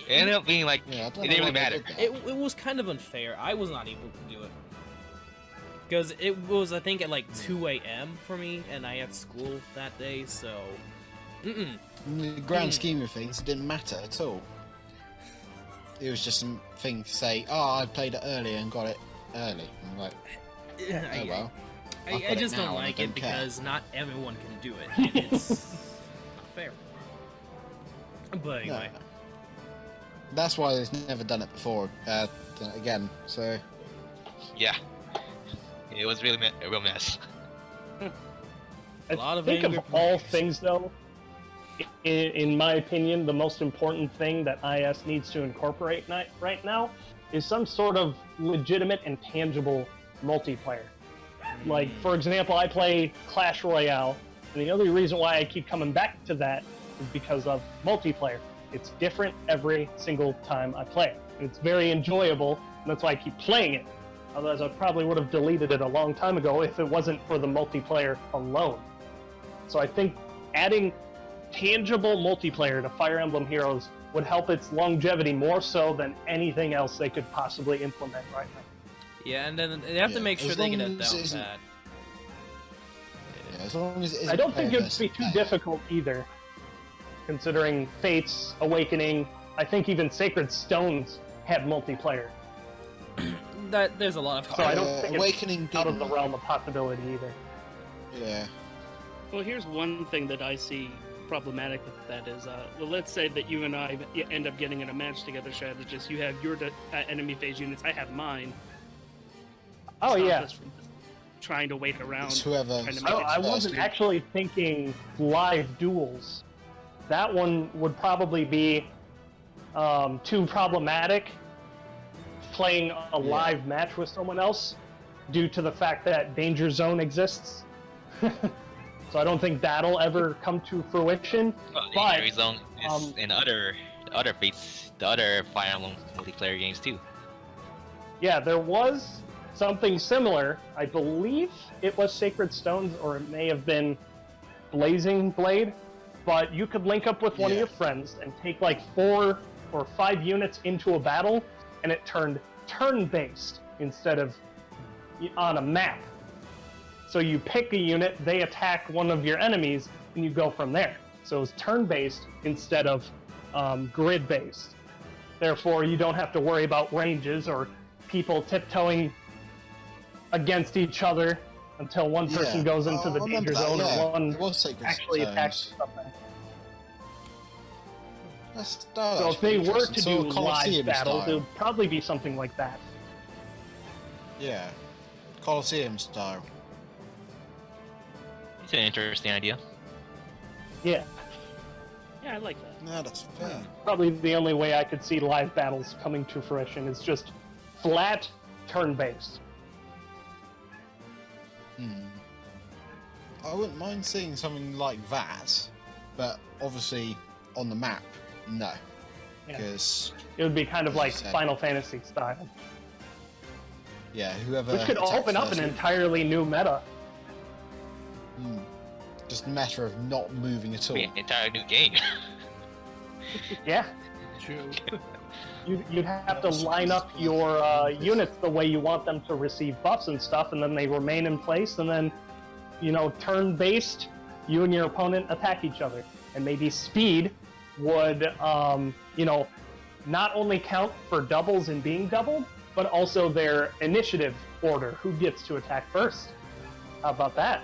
It ended up being like Yeah, I it don't know didn't why really they matter. did that. It was kind of unfair. I was not able to do it. Because it was, I think, at like 2 a.m. for me, and I had school that day, so... In the grand scheme of things, it didn't matter at all. It was just some thing to say, oh, I played it early and got it early. I'm like, oh well. I've I got it just now don't and I like don't it care. because not everyone can do it. And it's not fair. But anyway. No. That's why they've never done it before, done it again, so... Yeah. It was really a real mess. A lot of think of angry all players. things, though, in my opinion, the most important thing that IS needs to incorporate right now is some sort of legitimate and tangible multiplayer. Like, for example, I play Clash Royale, and the only reason why I keep coming back to that is because of multiplayer. It's different every single time I play it. It's very enjoyable, and that's why I keep playing it. Otherwise, I probably would have deleted it a long time ago if it wasn't for the multiplayer alone. So I think adding tangible multiplayer to Fire Emblem Heroes would help its longevity more so than anything else they could possibly implement right now. Yeah, and then they have to Yeah, make sure as they get long it as down it isn't- pat. Yeah, as long as it isn't I don't think player it'd be versus too player. difficult either, considering Fates, Awakening, I think even Sacred Stones had multiplayer. That there's a lot of So I don't think it's Awakening out of the didn't. realm of possibility either. Yeah. Well, here's one thing that I see problematic with that is, well, let's say that you and I end up getting in a match together, strategist. You have your enemy phase units, I have mine. Oh Stop yeah. us from trying to wait around. It's whoever. Trying to make it I wasn't first. actually thinking live duels. That one would probably be too problematic, playing a live match with someone else, due to the fact that Danger Zone exists. So I don't think that'll ever come to fruition. Well, But, Danger Zone is in the other Fates, the other Fire Emblem multiplayer games too. Yeah, there was something similar. I believe it was Sacred Stones, or it may have been Blazing Blade. But you could link up with one of Yeah. your friends and take like 4 or 5 units into a battle, and it turned turn-based instead of on a map. So you pick a unit, they attack one of your enemies, and you go from there. So it's turn-based instead of grid-based. Therefore, you don't have to worry about ranges or people tiptoeing against each other until one person Yeah. goes into Oh, the I remember danger that, zone yeah. or one It was Sacred actually Stones. attacks something. That's So if they were to do live Colosseum battles, it style. would probably be something like that. Yeah. Colosseum style. It's an interesting idea. Yeah, Yeah, I like that. No, that's fair. probably the only way I could see live battles coming to fruition is just flat turn-based. I wouldn't mind seeing something like that, but obviously on the map, no. Yeah. Because, It would be kind of As you like said. Final Fantasy style, yeah, whoever. which could attacks open up first an would- entirely new meta. Just a matter of not moving at all. Be an entire new game. Yeah, True. you'd have to line up your units the way you want them to receive buffs and stuff, and then they remain in place, and then, turn-based, you and your opponent attack each other. And maybe speed would, not only count for doubles and being doubled, but also their initiative order, who gets to attack first. How about that?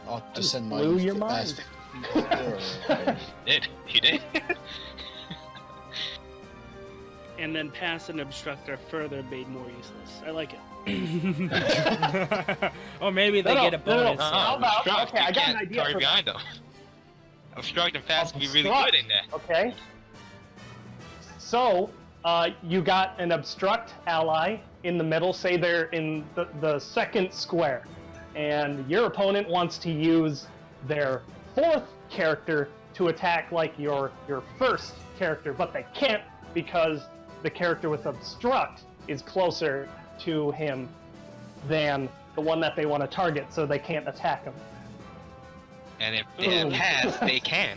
I'll just send my blew your mind. 50 people. You did? And then pass and obstruct are further made more useless. I like it. Or maybe they No, get a no, no, bonus. no. How about- obstruct, okay, you I got an can't idea target for- behind them. Obstruct and pass can be really Obstruct. good in there. Okay. So, you got an obstruct ally in the middle, say they're in the second square, and your opponent wants to use their 4th character to attack like your first character, but they can't because the character with obstruct is closer to him than the one that they want to target, so they can't attack him. And if they Ooh. pass, they can.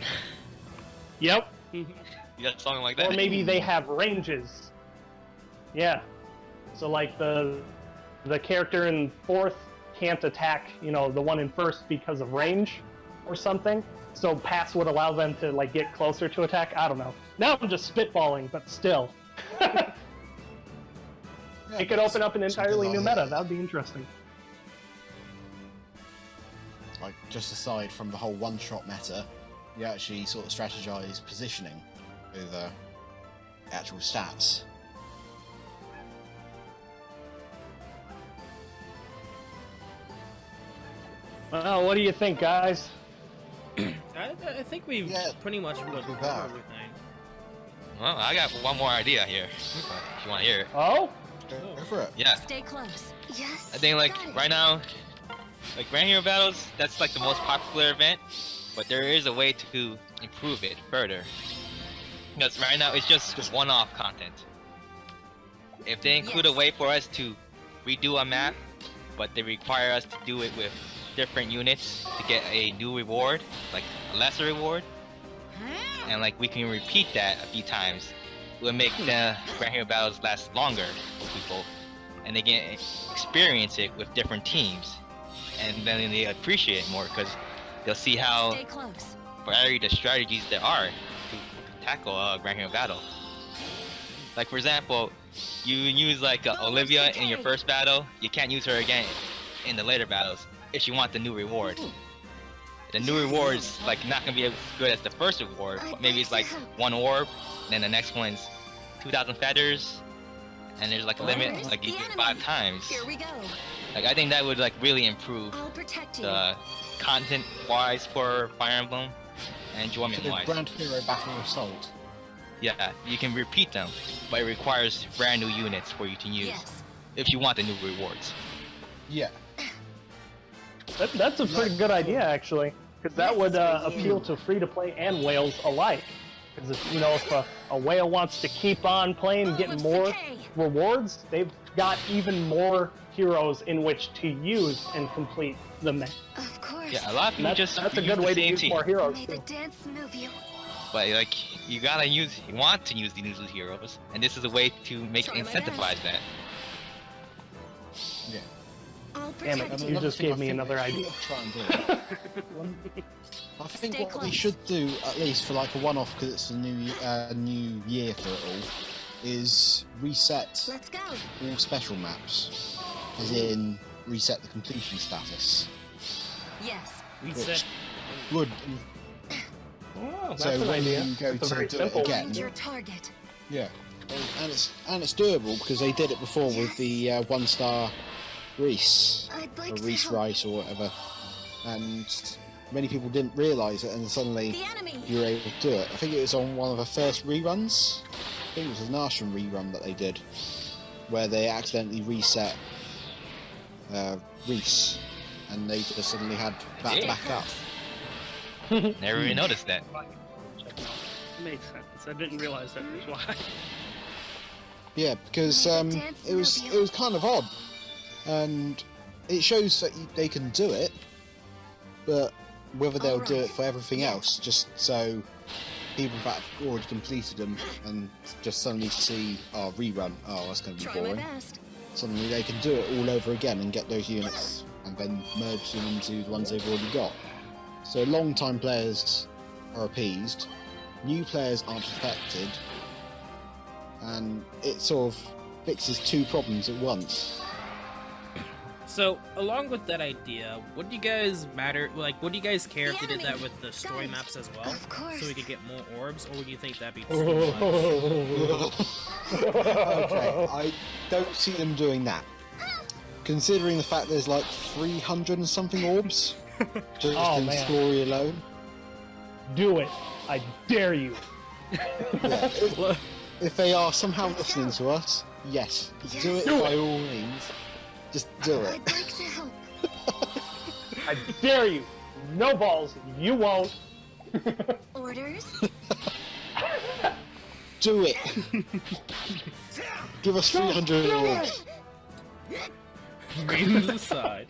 Yep. You got something like that. Or maybe they have ranges. Yeah. So like the character in fourth can't attack, the one in first because of range or something. So pass would allow them to like get closer to attack. I don't know. Now I'm just spitballing, but still. It could open up an entirely new meta. That would be interesting. Like, just aside from the whole one-shot meta, you actually sort of strategize positioning over actual stats. Well, what do you think, guys? I think we've pretty much looked Not at bad. everything. Well, I got one more idea here. If you want to hear it. Oh? Go for it. Yeah. Stay close. Yes. I think like got it. right now, like Grand Hero Battles, that's like the most popular event, but there is a way to improve it further. Because right now it's just one-off content. If they include a way for us to redo a map, but they require us to do it with different units to get a new reward, like a lesser reward, and like we can repeat that a few times, it will make the Grand Hero Battles last longer for people, and they can experience it with different teams, and then they appreciate it more because they'll see how Stay close. varied the strategies there are to tackle a Grand Hero battle. Like for example, you use like Olivia in your first battle, you can't use her again in the later battles if you want the new reward. The new reward's like not gonna be as good as the first reward, but maybe it's like 1 orb, then the next one's 2,000 feathers, and there's like a limit, like you do it 5 times. Here we go. Like I think that would like really improve I'll protect you. the content wise for Fire Emblem and enjoyment The wise. Grand Hero Battle Assault. Yeah, you can repeat them, but it requires brand new units for you to use Yes. if you want the new rewards. Yeah. That's a pretty good idea, actually. Because that would appeal to free-to-play and whales alike. Because if a whale wants to keep on playing, getting more rewards, they've got even more heroes in which to use and complete the map. Of course. Yeah, a lot of people That's just a use good the way to same use team, more heroes. May Too. the dance move you. but like you want to use these new heroes, and this is a way to make Try my incentivize that. Yeah. I'll Damn it, protect you you. just gave me another idea. Try and do it. I think Stay what we close. should do, at least for like a one-off, because it's a new year for it all, is reset Let's go. all special maps, as in reset the completion status. Yes. We Which said would Oh, that's so an when idea. you go It's a to very do simple it one. again, Find your target. yeah, and it's doable because they did it before with the 1-star Reese. I'd like Or to Reese help. Rice or whatever, and many people didn't realise it, and suddenly The enemy. you were able to do it. I think it was on one of the first reruns. I think it was an Arsham rerun that they did, where they accidentally reset Reese, and they just suddenly had that to back up. Never even noticed that. Makes sense. I didn't realize that was why. Yeah, because it was kind of odd, and it shows that they can do it, but whether they'll do it for everything else, just so people that have already completed them and just suddenly see, rerun, that's going to be Try my boring. best. Suddenly they can do it all over again and get those units and then merge them into the ones they've already got. So long-time players are appeased, new players aren't affected, and it sort of fixes 2 problems at once. so. Along with that idea, would you guys would you guys care if they did that with the story maps as well, Of course. so we could get more orbs, or would you think that'd be too much? Okay, I don't see them doing that. Considering the fact there's like 300 and something orbs, just Oh, in man. story alone. Do it. I dare you. Yeah, if they are somehow listening to us, yes, do it Do by it. all means. Just do it. I'd like to help. I dare you. No balls. You won't. Orders? Do it. Give us 300 orbs. Memes aside.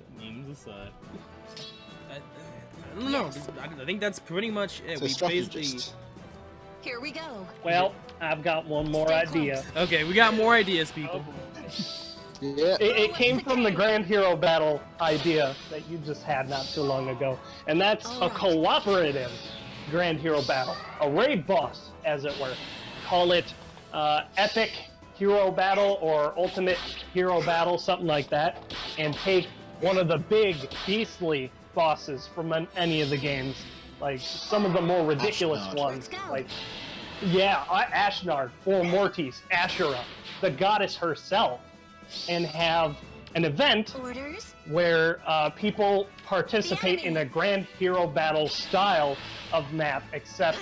No, Yes. I think that's pretty much it. So We basically. strategist. Here we go. Well, I've got one more Stay idea. close. Okay, we got more ideas, people. Yeah. It came from the Grand Hero Battle idea that you just had not too long ago, and that's a Alright. cooperative Grand Hero Battle, a raid boss, as it were. Call it Epic Hero Battle or Ultimate Hero Battle, something like that, and take one of the big, beastly bosses from any of the games, like some of the more ridiculous Ashnard. ones, Let's go. like Ashnard or Mortis, Ashura, the goddess herself, and have an event Orders. where people participate in a Grand Hero Battle style of map, except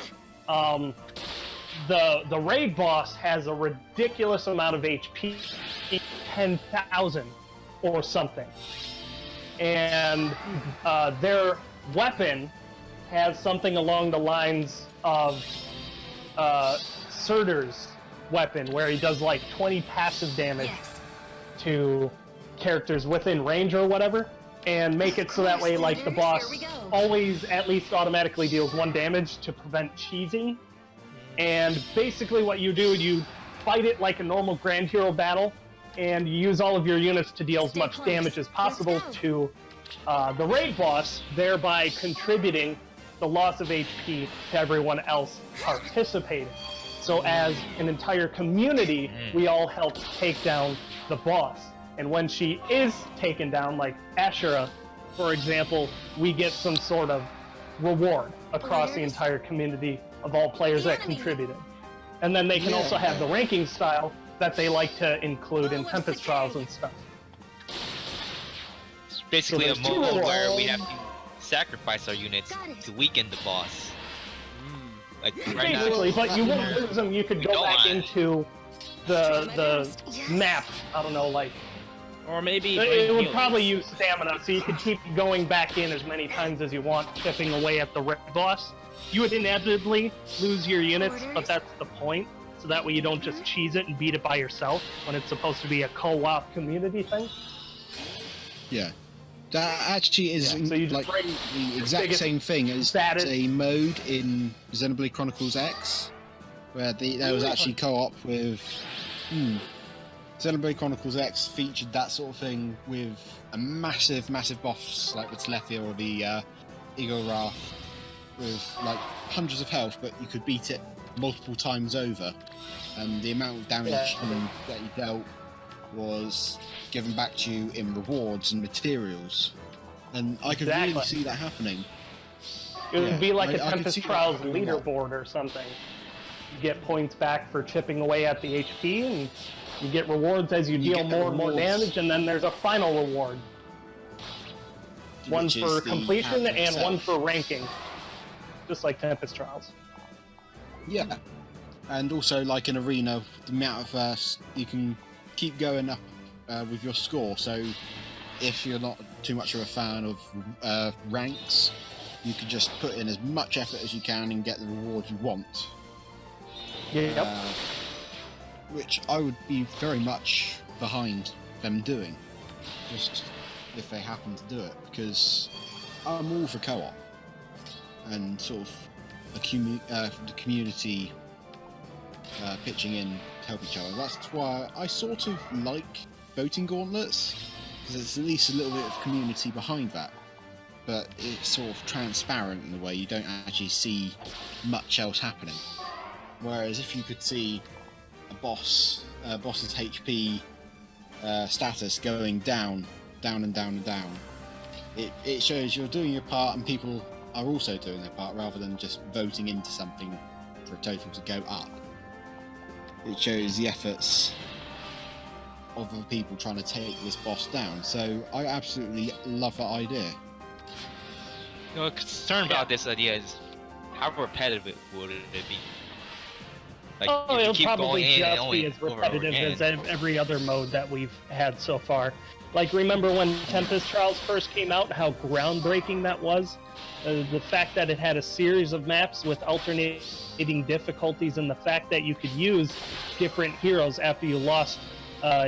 the raid boss has a ridiculous amount of HP, 10,000 or something, and their weapon has something along the lines of Surtur's weapon, where he does like 20 passive damage Yes. to characters within range or whatever, and make it so that way like the boss Here we go. always at least automatically deals 1 damage to prevent cheesing. And basically what you do, you fight it like a normal Grand Hero Battle, and you use all of your units to deal as Stay much close. damage as possible Let's to the raid boss, thereby contributing the loss of HP to everyone else participating. So as an entire community, we all help take down the boss. And when she is taken down, like Ashura, for example, we get some sort of reward across the Orders. entire community of all players that contributed. And then they can also have the ranking style that they like to include in Tempest Trials and stuff. It's basically a there's two MOBA where rewards. we have to sacrifice our units Got it. to weaken the boss. Like right Basically, now, but you wouldn't lose them. You could We go don't back want- into the Yes. map. I don't know, like Or maybe. it would heal. probably use stamina, so you could keep going back in as many times as you want, chipping away at the red boss. You would inevitably lose your units, but Orders. that's the point. So that way you don't just cheese it and beat it by yourself when it's supposed to be a co-op community thing. Yeah. That actually is Yeah, so you just like bring the exact biggest same thing as status- a mode in Xenoblade Chronicles X, where there was actually co-op with. Xenoblade Chronicles X featured that sort of thing with a massive boss like the Telethia or the Igor with like hundreds of health, but you could beat it multiple times over, and the amount of damage that you dealt was given back to you in rewards and materials, and I could really Exactly. see that happening. It would Yeah, be like a I could Tempest see that Trials happening a lot. leaderboard or something. You get points back for chipping away at the HP, and you get rewards as you You deal get the more and more rewards. damage, and then there's a final reward. One which is for the completion character and one itself. for ranking. Just like Tempest Trials. Yeah, and also like an arena, the amount of you can keep going up with your score. So if you're not too much of a fan of ranks, you can just put in as much effort as you can and get the reward you want. Yep. Which I would be very much behind them doing, just if they happen to do it, because I'm all for co-op and sort of the community pitching in to help each other. That's why I sort of like voting gauntlets, because there's at least a little bit of community behind that, but it's sort of transparent in a way you don't actually see much else happening. Whereas if you could see a boss's HP status going down, it shows you're doing your part and people are also doing their part, rather than just voting into something for a total to go up. It shows the efforts of the people trying to take this boss down. So I absolutely love that idea. the concern about this idea is how repetitive would it be? Like, Oh, if you it'll keep probably going in and just only be as over and over repetitive as again. every other mode that we've had so far. Like, remember when Tempest Trials first came out and how groundbreaking that was? The fact that it had a series of maps with alternating difficulties, and the fact that you could use different heroes after you lost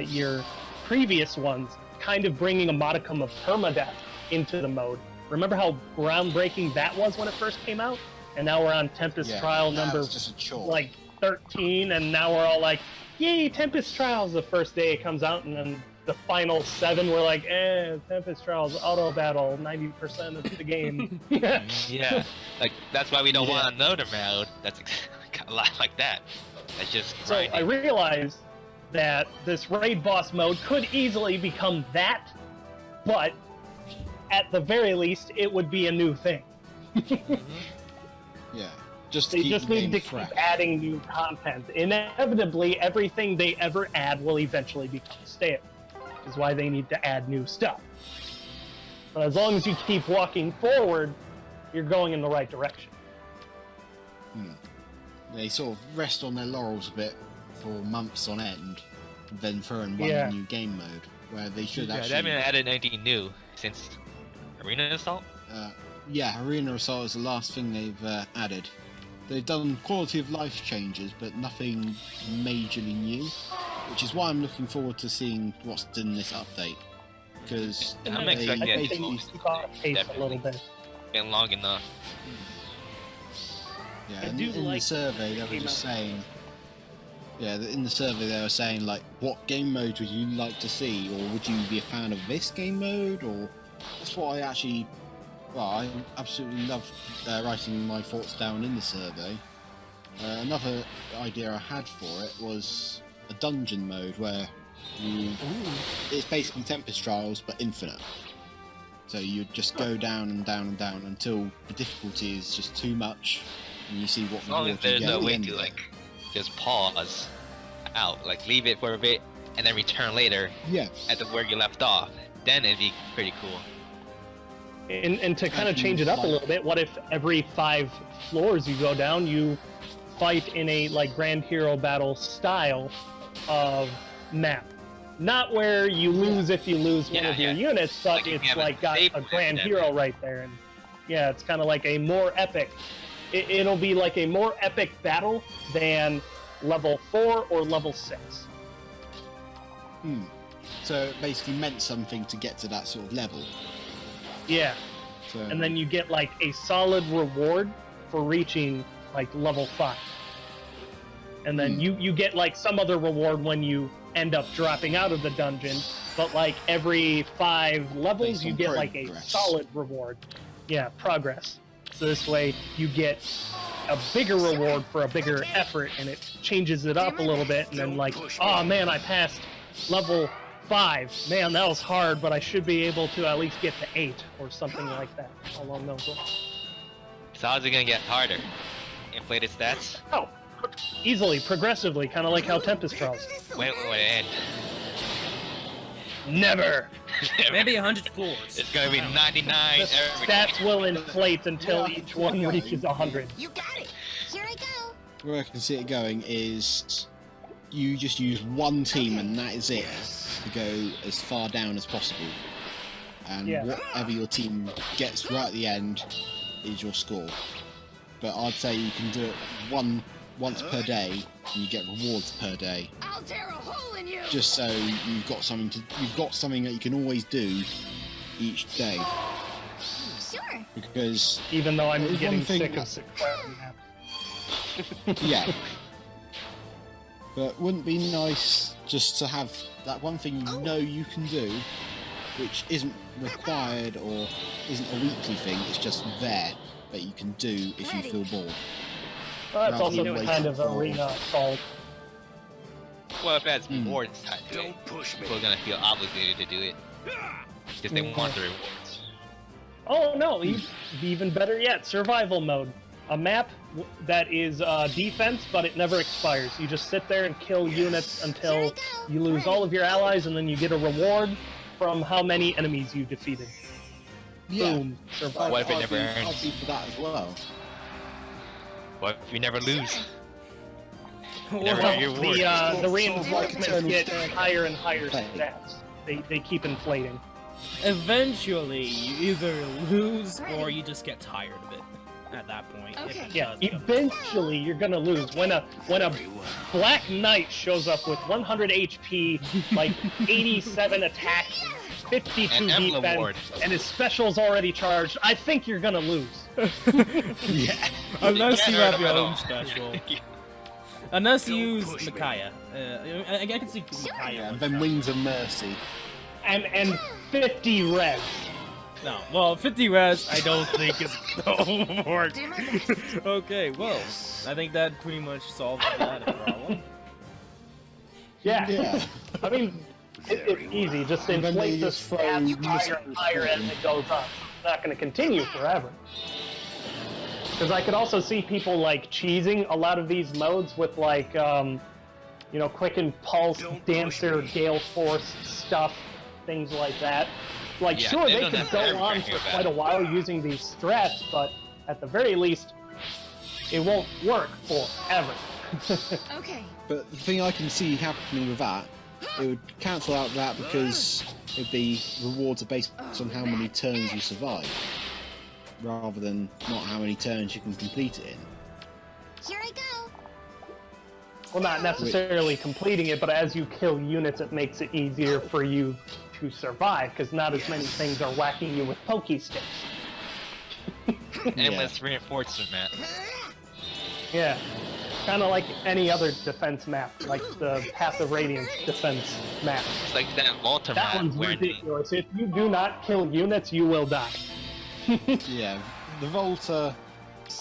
your previous ones, kind of bringing a modicum of permadeath into the mode. Remember how groundbreaking that was when it first came out? And now we're on Tempest Trial that number was just a chore. like 13, and now we're all like, yay, Tempest Trials the first day it comes out, and then the final 7 we're like, Tempest Trials auto battle 90% of the game. Yeah, like that's why we don't want another mode. That's a lot like that. That's just So I grinding. realized that this raid boss mode could easily become that, but at the very least, it would be a new thing. Yeah, just to They keep just the need game to fresh. keep adding new content. Inevitably, everything they ever add will eventually become stale, which is why they need to add new stuff. But as long as you keep walking forward, you're going in the right direction. They sort of rest on their laurels a bit for months on end, and then throw in one Yeah. new game mode, where they should Yeah, they actually... haven't added anything new since Arena Assault. Arena Assault is the last thing they've added. They've done quality of life changes, but nothing majorly new, which is why I'm looking forward to seeing what's in this update. Because I'm they expecting it to basically, Keep off pace a little bit. Been long enough. yeah, I in do the like survey they were just saying, in the survey they were saying like, what game mode would you like to see, or would you be a fan of this game mode, or that's what I actually. Well, I absolutely love writing my thoughts down in the survey. Another idea I had for it was a dungeon mode where it's basically Tempest Trials but infinite. So you just go down and down and down until the difficulty is just too much, and you see what As long as reward you there's get no at the way end to of it. like just pause out, like leave it for a bit and then return later Yeah, at where you left off, then it'd be pretty cool. And to kind of change it up a little bit, what if every 5 floors you go down, you fight in a like Grand Hero battle style of map? Not where you lose if you lose one of your units, but Like you it's have like got save a Grand point Hero right there. And yeah, it's kind of like a more epic. It'll be like a more epic battle than level 4 or level 6. so it basically meant something to get to that sort of level. Yeah. So, And then you get like a solid reward for reaching like level 5. And then you get like some other reward when you end up dropping out of the dungeon, but like every 5 levels Based you on get like a progress. solid reward. Yeah, progress. So this way you get a bigger reward for a bigger effort, and it changes it up a little bit, and then like, oh man, I passed level 5. Man, that was hard, but I should be able to at least get to 8 or something like that along those lines. So how's it gonna get harder? Inflated stats? Oh, easily, progressively, kind of like how Tempest Trials. Wait, end. Never! Maybe 100 floors. It's gonna be 99 The every stats will inflate until Yeah, each one yeah. reaches 100. You got it. Here I go. where I can see it going is you just use one team and that is it to go as far down as possible. And Yeah. whatever your team gets right at the end is your score. But I'd say you can do it once per day, and you get rewards per day. I'll tear a hole in you. Just so you've got something that you can always do each day. Sure. Because Even though I'm There's getting one thing sick of that- 6 player maps. yeah. But wouldn't it be nice just to have that one thing you know you can do, which isn't required or isn't a weekly thing, it's just there that you can do if you feel bored. Well, that's Rather also than kind of waiting for- arena assault. Well, if that's rewards tied to it, Don't push me. people are gonna feel obligated to do it because they want the rewards. Oh no, even better yet, survival mode. A map that is defense, but it never expires. You just sit there and kill units until you lose all of your allies, and then you get a reward from how many enemies you defeated. Boom, survival. What if it I'd never be- ends? I'd be for that as well. What if you never lose? Well, Never your rewards. The Sort of like reinforcements eternal get staircase. higher and higher Okay. stats. They keep inflating. eventually, you either lose or you just get tired of it at that point. if Okay. it Yeah, does go. eventually you're gonna lose when a Black Knight shows up with 100 HP, like 87 attack, 52 And Emblem defense, Ward. and his special's already charged. I think you're gonna lose. Yeah. Unless you Can't hurt have him your at own all. special. Unless you use push me. Micaiah. I can see Micaiah. Yeah, one and then shot. Wings of Mercy. And 50 res. No, well, 50 res, I don't think is overboard. Do my best. Okay, well, I think that pretty much solves that problem. Yeah. Yeah. I mean, it's easy. Just And then they inflate the just throw stats higher missiles and higher as in. it goes up. It's not going to continue forever. Because I could also see people like cheesing a lot of these modes with like, quick and pulse, Don't push dancer, me. gale force stuff, things like that. Like, Yeah, sure, they they don't could have go everything on here, for man. quite a while using these strats, but at the very least, it won't work forever. Okay. But the thing I can see happening with that, it would cancel out that because it'd be rewards are based on how many turns you survive, rather than not how many turns you can complete it in. Here I go. Well, not necessarily completing it, but as you kill units, it makes it easier for you to survive, because not as many things are whacking you with pokey sticks. Endless reinforcement, man. Yeah. Kind of like any other defense map, like the Path of Radiance defense map. It's like that Volta That map one's where the, ridiculous. If you do not kill units, you will die. Yeah, the Volta.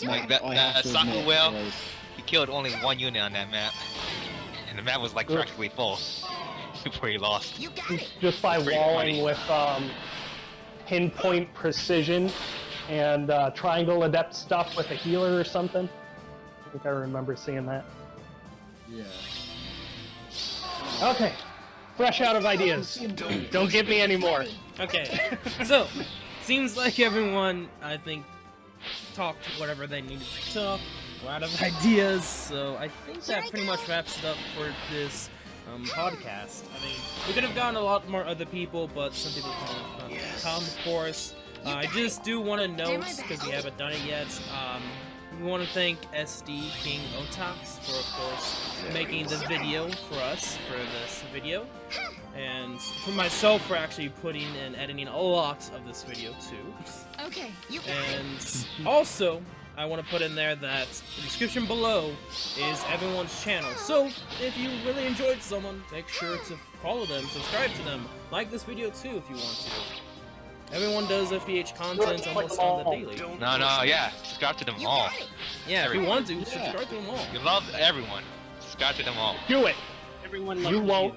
like that, I have that to soccer admit, whale, was- he killed only one unit on that map. And the map was like practically full before he lost. You got it. Just by Pretty walling funny. with pinpoint precision and triangle adept stuff with a healer or something. I think I remember seeing that. Yeah. Okay. Fresh out of ideas. Don't give me any more. Okay, so, seems like everyone, I think, talked whatever they needed to talk. We're out of ideas, so I think that pretty much wraps it up for this podcast. I mean, we could have gotten a lot more other people, but some people couldn't have come, of course. I just do want to note, because we haven't done it yet, we want to thank SD King Otax for, of course, making the video for us for this video, and for myself for actually putting and editing a lot of this video too. Okay. You got it. And also, I want to put in there that the description below is everyone's channel. So, if you really enjoyed someone, make sure to follow them, subscribe to them, like this video too if you want to. Everyone does FEH content almost on the daily. No, yeah, subscribe to them You all. got it. Yeah, if you want to, subscribe to them all. You love everyone. Subscribe to them all. Do it. Everyone You loves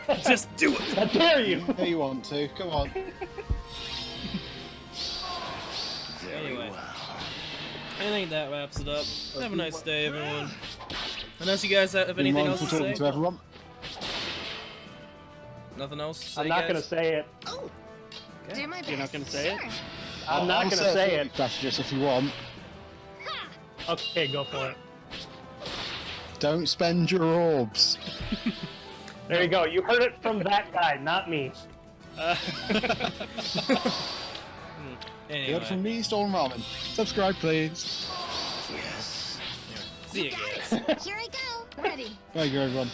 won't. Just do it! I dare you. Yeah, you want to? Come on. Anyway, I think that wraps it up. Have a nice day, everyone. Unless you guys have anything else to talking say? to everyone. Nothing else to say, I'm not guys? gonna say it. Oh. Okay. Do my best. You're not gonna say it? Sure. I'm not I'll gonna say say it. it. Strategist if you want. Okay, go for it. Don't spend your orbs. There you go. You heard it from that guy, not me. Good from Anyway, me, Stolen Ramen. Subscribe, please. Yes. see you guys. Here I go. Ready. There you go, everyone.